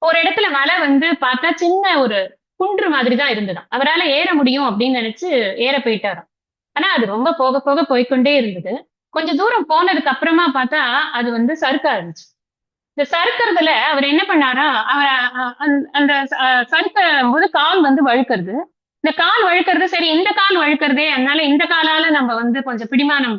ஒரு இடத்துல மலை வந்து பார்த்தா சின்ன ஒரு குன்று மாதிரிதான் இருந்ததாம். அவரால் ஏற முடியும் அப்படின்னு நினைச்சு ஏற போயிட்டாராம். ஆனா அது ரொம்ப போக போக போய்க்கொண்டே இருந்தது. கொஞ்சம் தூரம் போனதுக்கு அப்புறமா பார்த்தா அது வந்து சறுக்க ஆரம்பிச்சு. இந்த சறுக்கிறதுல அவர் என்ன பண்ணாரா, அவர் அந்த சறுக்கும் போது கால் வந்து வழுக்கிறது. இந்த கால் வழுக்கிறது சரி, இந்த கால் வழுக்கிறதே, அதனால இந்த காலால நம்ம வந்து கொஞ்சம் பிடிமானம்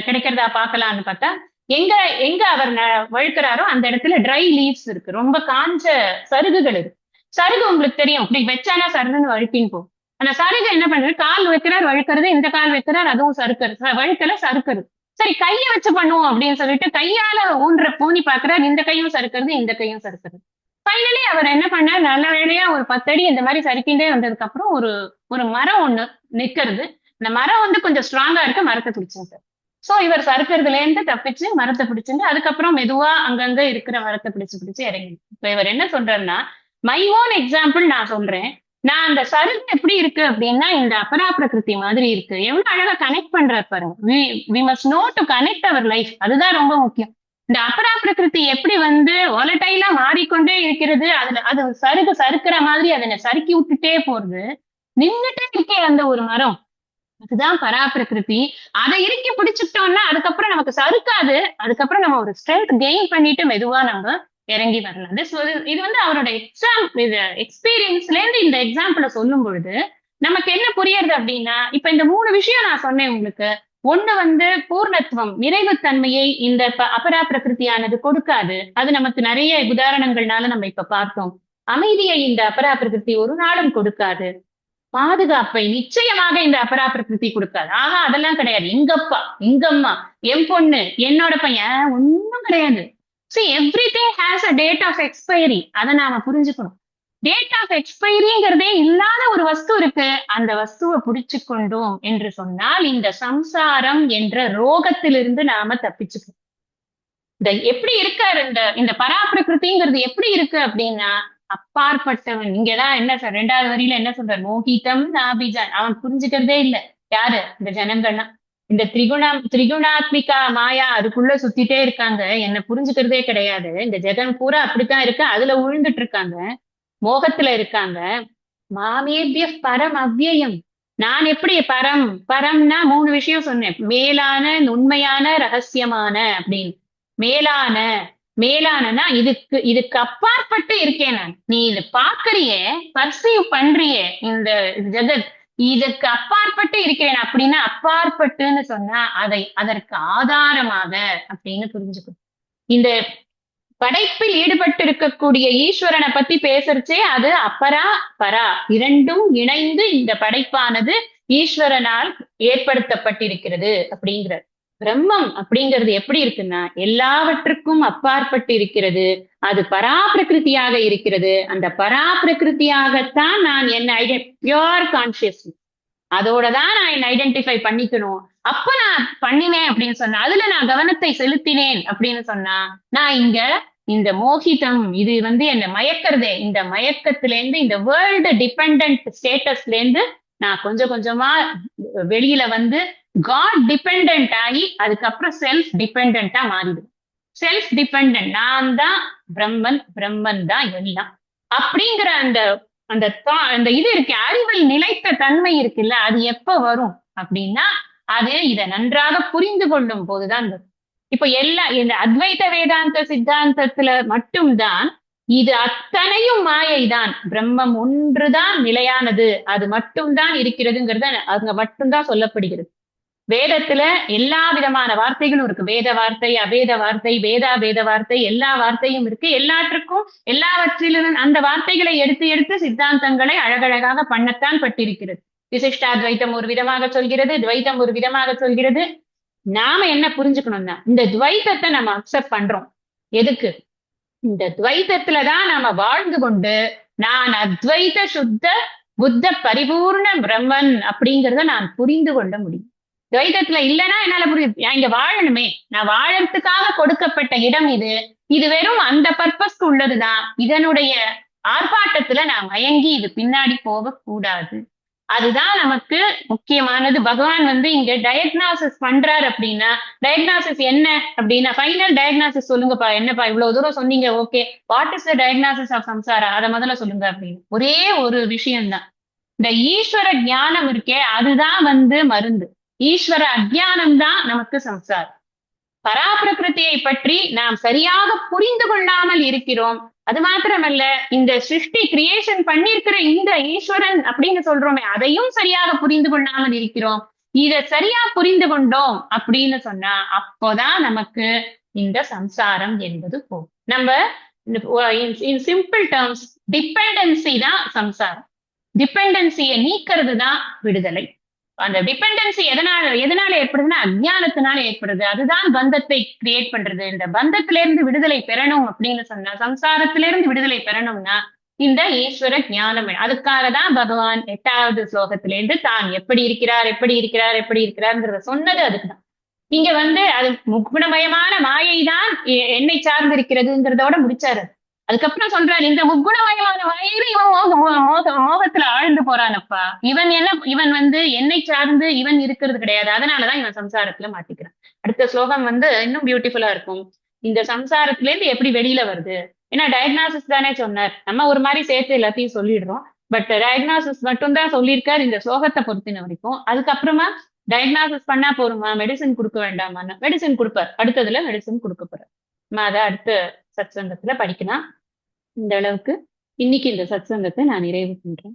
கிடைக்கிறதா பார்க்கலாம்னு பார்த்தா, எங்க எங்க அவர் வழுக்கிறாரோ அந்த இடத்துல ட்ரை லீவ்ஸ் இருக்கு, ரொம்ப காஞ்ச சருகுகள் இருக்கு. சருகு உங்களுக்கு தெரியும், இப்படி வச்சானா சருகுன்னு வழுக்கின்னு போகும். அந்த சருகு என்ன பண்றது, கால் வைக்கிறார் வழுக்கிறது, இந்த கால் வைக்கிறார் அதுவும் சறுக்கிறது, வழுக்கல சறுக்கிறது. சரி கையை வச்சு பண்ணுவோம் அப்படின்னு சொல்லிட்டு கையால ஊன்றி பாக்குறாரு, இந்த கையும் சறுக்கிறது இந்த கையும் சறுக்கிறது. ஃபைனலி அவர் என்ன பண்ணார், நல்ல வேளையா ஒரு 10 அடி இந்த மாதிரி சறுக்கிண்டே வந்ததுக்கு அப்புறம் ஒரு ஒரு மரம் ஒண்ணு நிக்கிறது. இந்த மரம் வந்து கொஞ்சம் ஸ்ட்ராங்கா இருக்கு, மரத்தை பிடிச்சுங்க. சோ இவர் சறுக்கிறதுல இருந்து தப்பிச்சு மரத்தை பிடிச்சிட்டு அதுக்கப்புறம் மெதுவா அங்கங்க இருக்கிற மரத்தை பிடிச்சு பிடிச்சு இறங்கி. இப்ப இவர் என்ன சொல்றாருன்னா, மை ஓன் எக்ஸாம்பிள் நான் சொல்றேன். நான் அந்த சருகு எப்படி இருக்கு அப்படின்னா இந்த அபரா பிரகிருதி மாதிரி இருக்கு. எவ்வளவு அழகா கனெக்ட் பண்றாரு பாருங்க. We must know to connect our life. அதுதான் ரொம்ப முக்கியம். இந்த அபரா பிரகிருதி எப்படி வந்து வாலட்டைலா மாறிக்கொண்டே இருக்கிறது, அதுல அது சருகு சறுக்கிற மாதிரி அதனை சறுக்கி விட்டுட்டே போறது. நின்னுட்டே இருக்கே அந்த ஒரு மரம், அதுதான் பராபிரகிருதி. அதை இறுக்கி பிடிச்சுட்டோம்னா அதுக்கப்புறம் நமக்கு சறுக்காது. அதுக்கப்புறம் நம்ம ஒரு ஸ்ட்ரென்த் கெயின் பண்ணிட்டு மெதுவா நம்ம இறங்கி வரலாம். இது வந்து அவரோட எக்ஸ்பீரியன்ஸ்ல இருந்து இந்த எக்ஸாம்பிள சொல்லும் பொழுது நமக்கு என்ன புரியுறது அப்படின்னா, இப்ப இந்த 3 விஷயம் நான் சொன்னேன் உங்களுக்கு. ஒண்ணு வந்து பூர்ணத்துவம், நிறைவுத்தன்மையை இந்த அபரா பிரகிருதியானது கொடுக்காது. அது நமக்கு நிறைய உதாரணங்கள்னால நம்ம இப்ப பார்த்தோம். அமைதியை இந்த அபரா பிரகிருதி ஒரு நாளும் கொடுக்காது. பாதுகாப்பை நிச்சயமாக இந்த அபரா பிரகிருதி கொடுக்காது. ஆஹா அதெல்லாம் கிடையாது, எங்கப்பா எங்கம்மா என் பொண்ணு என்னோட பையன் ஒன்னும் கிடையாது. See, everything has a date of expiry. அதை நாம புரிஞ்சுக்கணும். டேட் ஆஃப் எக்ஸ்பைரிங்கிறதே இல்லாத ஒரு வஸ்து இருக்கு. அந்த வஸ்துவை பிடிச்சு கொண்டோம் என்று சொன்னால் இந்த சம்சாரம் என்ற ரோகத்திலிருந்து நாம தப்பிச்சுக்கணும். இந்த எப்படி இருக்காரு இந்த இந்த பராபிரகிருதிங்கிறது எப்படி இருக்கு அப்படின்னா, அப்பாற்பட்டவன். இங்கதான் என்ன சார் 2வது வரியில என்ன சொல்றாரு, மோகிதம் நாபிஜான். அவன் புரிஞ்சுக்கிறதே இல்ல. யாரு? இந்த ஜனங்கள்லாம் இந்த திரிகுணாத்மிகா மாயா அதுக்குள்ள சுத்திட்டே இருக்காங்க. என்ன புரிஞ்சுக்கிறதே கிடையாது. இந்த ஜெகன் பூரா அப்படித்தான் இருக்கு, அதுல உழுந்துட்டு இருக்காங்க, மோகத்துல இருக்காங்க. மாமேபிய பரம் அவ்வியம். நான் எப்படி பரம்? பரம்னா 3 விஷயம் சொன்னேன். மேலான, உண்மையான, ரகசியமான அப்படின்னு. மேலான, மேலானனா இதுக்கு அப்பாற்பட்டு இருக்கேன் நான். நீ இதை பாக்குறியே, பர்சீவ் பண்றியே இந்த ஜெகத், இதுக்கு அப்பாற்பட்டு இருக்கிறேன் அப்படின்னா, அப்பாற்பட்டுன்னு சொன்னா அதற்கு ஆதாரமாக அப்படின்னு புரிஞ்சுக்கணும். இந்த படைப்பில் ஈடுபட்டு இருக்கக்கூடிய ஈஸ்வரனை பத்தி பேசுறச்சே அது அப்பரா பரா இரண்டும் இணைந்து இந்த படைப்பானது ஈஸ்வரனால் ஏற்படுத்தப்பட்டிருக்கிறது அப்படிங்கிற. பிரம்மம் அப்படிங்கிறது எப்படி இருக்குன்னா எல்லாவற்றுக்கும் அப்பாற்பட்டு இருக்கிறது. அது பராபிரகிருதியாக இருக்கிறது. அந்த பராபிரகிருதியாகத்தான் நான் என்ன பியூர் கான்சியஸ்னஸ், அதோடதான் நான் என்ன ஐடென்டிஃபை பண்ணிக்கணும். அப்ப நான் பண்ணினேன் அப்படின்னு சொன்னா, அதுல நான் கவனத்தை செலுத்தினேன் அப்படின்னு சொன்னா, நான் இங்க இந்த மோகிதம் இது வந்து என்ன மயக்கிறதே, இந்த மயக்கத்துல இருந்து, இந்த வேர்ல்டு டிபெண்ட் ஸ்டேட்டஸ்ல இருந்து நான் கொஞ்சம் கொஞ்சமா வெளியில வந்து காட் டிபெண்ட் ஆகி அதுக்கப்புறம் செல்ஃப் டிபெண்டா மாறிடுது. செல்ஃப் டிபெண்ட், நான் தான் பிரம்மன், பிரம்மன் தான் எல்லாம் அப்படிங்கிற அந்த அந்த அந்த இது இருக்கு, அறிவில் நிலைத்த தன்மை இருக்குல்ல, அது எப்ப வரும் அப்படின்னா அது இதை நன்றாக புரிந்து கொள்ளும் போதுதான் வரும். இப்ப இந்த அத்வைத வேதாந்த சித்தாந்தத்துல மட்டும்தான் இது அத்தனையும் மாயைதான், பிரம்மம் ஒன்றுதான் நிலையானது, அது மட்டும்தான் இருக்கிறதுங்கிறத அங்க மட்டும்தான் சொல்லப்படுகிறது. வேதத்துல எல்லா விதமான வார்த்தைகளும் இருக்கு. வேத வார்த்தை, அவேத வார்த்தை, வேத வார்த்தை, எல்லா வார்த்தையும் இருக்கு. எல்லாற்றுக்கும் எல்லாவற்றிலும் அந்த வார்த்தைகளை எடுத்து எடுத்து சித்தாந்தங்களை அழகழகாக பண்ணத்தான் பட்டிருக்கிறது. விசிஷ்டாத்வைத்தம் ஒரு விதமாக சொல்கிறது, துவைத்தம் ஒரு விதமாக சொல்கிறது. நாம என்ன புரிஞ்சுக்கணும்னா, இந்த துவைத்தத்தை நம்ம அக்செப்ட் பண்றோம். எதுக்கு? இந்த துவைத்தத்துலதான் நாம வாழ்ந்து கொண்டு நான் அத்வைத சுத்த புத்த பரிபூர்ண பிரம்மன் அப்படிங்கிறத நான் புரிந்து கொள்ள முடியும். துவைதத்துல இல்லைன்னா என்னால புரியுது, நான் இங்க வாழணுமே, நான் வாழறதுக்காக கொடுக்கப்பட்ட இடம் இது, இது வெறும் அந்த பர்பஸ்க்கு உள்ளதுதான். இதனுடைய ஆர்ப்பாட்டத்துல நான் மயங்கி இது பின்னாடி போக கூடாது. அதுதான் நமக்கு முக்கியமானது. பகவான் இங்க டயக்னாசிஸ் பண்றாரு அப்படின்னா, டயக்னாசிஸ் என்ன அப்படின்னா, ஃபைனல் டயக்னாசிஸ் சொல்லுங்கப்பா, என்னப்பா இவ்வளவு தூரம் சொன்னீங்க, okay, what is the diagnosis of samsara, அதை முதல்ல சொல்லுங்க அப்படின்னு. ஒரே ஒரு விஷயம்தான், இந்த ஈஸ்வர ஞானம் இருக்கே அதுதான் மருந்து. ஈஸ்வர அஜ்ஞானம் தான் நமக்கு சம்சாரம். பராபிரகிருதியை பற்றி நாம் சரியாக புரிந்து கொள்ளாமல் இருக்கிறோம். அது மாத்திரமல்ல, இந்த சிருஷ்டி கிரியேஷன் பண்ணிருக்கிற இந்த ஈஸ்வரன் அப்படின்னு சொல்றோமே, அதையும் சரியாக புரிந்து கொள்ளாமல் இருக்கிறோம். இத சரியா புரிந்து கொண்டோம் அப்படின்னு சொன்னா அப்போதான் நமக்கு இந்த சம்சாரம் என்பது போகும். நம்ம இன் சிம்பிள் டேர்ம்ஸ் டிபெண்டன்சி தான் சம்சாரம். டிபெண்டன்சியை நீக்கிறது தான் விடுதலை. அந்த டிபெண்டன்சி எதனால ஏற்படுதுன்னா அஜ்ஞானத்தினால ஏற்படுது. அதுதான் பந்தத்தை கிரியேட் பண்றது. இந்த பந்தத்திலிருந்து விடுதலை பெறணும் அப்படின்னு சொன்னா, சம்சாரத்திலிருந்து விடுதலை பெறணும்னா இந்த ஈஸ்வர ஞானம். அதுக்காக தான் பகவான் 8வது ஸ்லோகத்திலிருந்து தான் எப்படி இருக்கிறார்ங்கிறத சொன்னது அதுக்குதான். இங்க அது முக்குணமயமான மாயை தான் என்னை சார்ந்து இருக்கிறதுங்கிறதோட முடிச்சாரு. அதுக்கப்புறம் சொல்றாரு, இந்த முக்குணமயமான மாயையில இவன் மோகத்துல ஆழ்ந்து போறானப்பா. இவன் என்னை சார்ந்து இவன் இருக்கிறது கிடையாது. அதனாலதான் இவன் சம்சாரத்துல மாட்டிக்கிறான். அடுத்த ஸ்லோகம் இன்னும் பியூட்டிஃபுல்லா இருக்கும். இந்த சம்சாரத்துல இருந்து எப்படி வெளியில வருது? ஏன்னா டயக்னாசிஸ் தானே சொன்னார். நம்ம ஒரு மாதிரி சேர்த்து எல்லாத்தையும் சொல்லிடுறோம். பட் டயக்னாசிஸ் மட்டும்தான் சொல்லியிருக்காரு இந்த ஸ்லோகத்தை பொறுத்தின வரைக்கும். அதுக்கப்புறமா டயக்னாசிஸ் பண்ணா போருமா, மெடிசின் கொடுக்க வேண்டாமான்னு மெடிசின் கொடுப்பார். அடுத்ததுல மெடிசின் கொடுக்க போறார். அதை அடுத்த சத்சங்கத்துல படிக்கலாம். இந்த அளவுக்கு இன்னைக்கு இந்த சத்சங்கத்தை நான் நிறைவு பண்றேன்.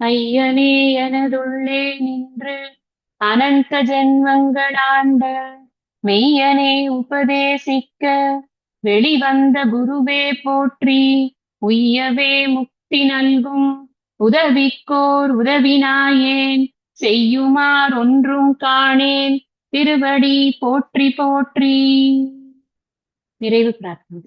ஐயனே எனதுள்ளே நின்று அனந்த ஜென்மங்களாண்ட மெய்யனே உபதேசிக்க வெளிவந்த குருவே போற்றி. உய்யவே முக்தி நல்கும் உதவிக்கோர் உதவினாயேன் செய்யுமார் ஒன்றும் காணேன் திருவடி போற்றி போற்றி. நிறைவு பிரார்த்தனை.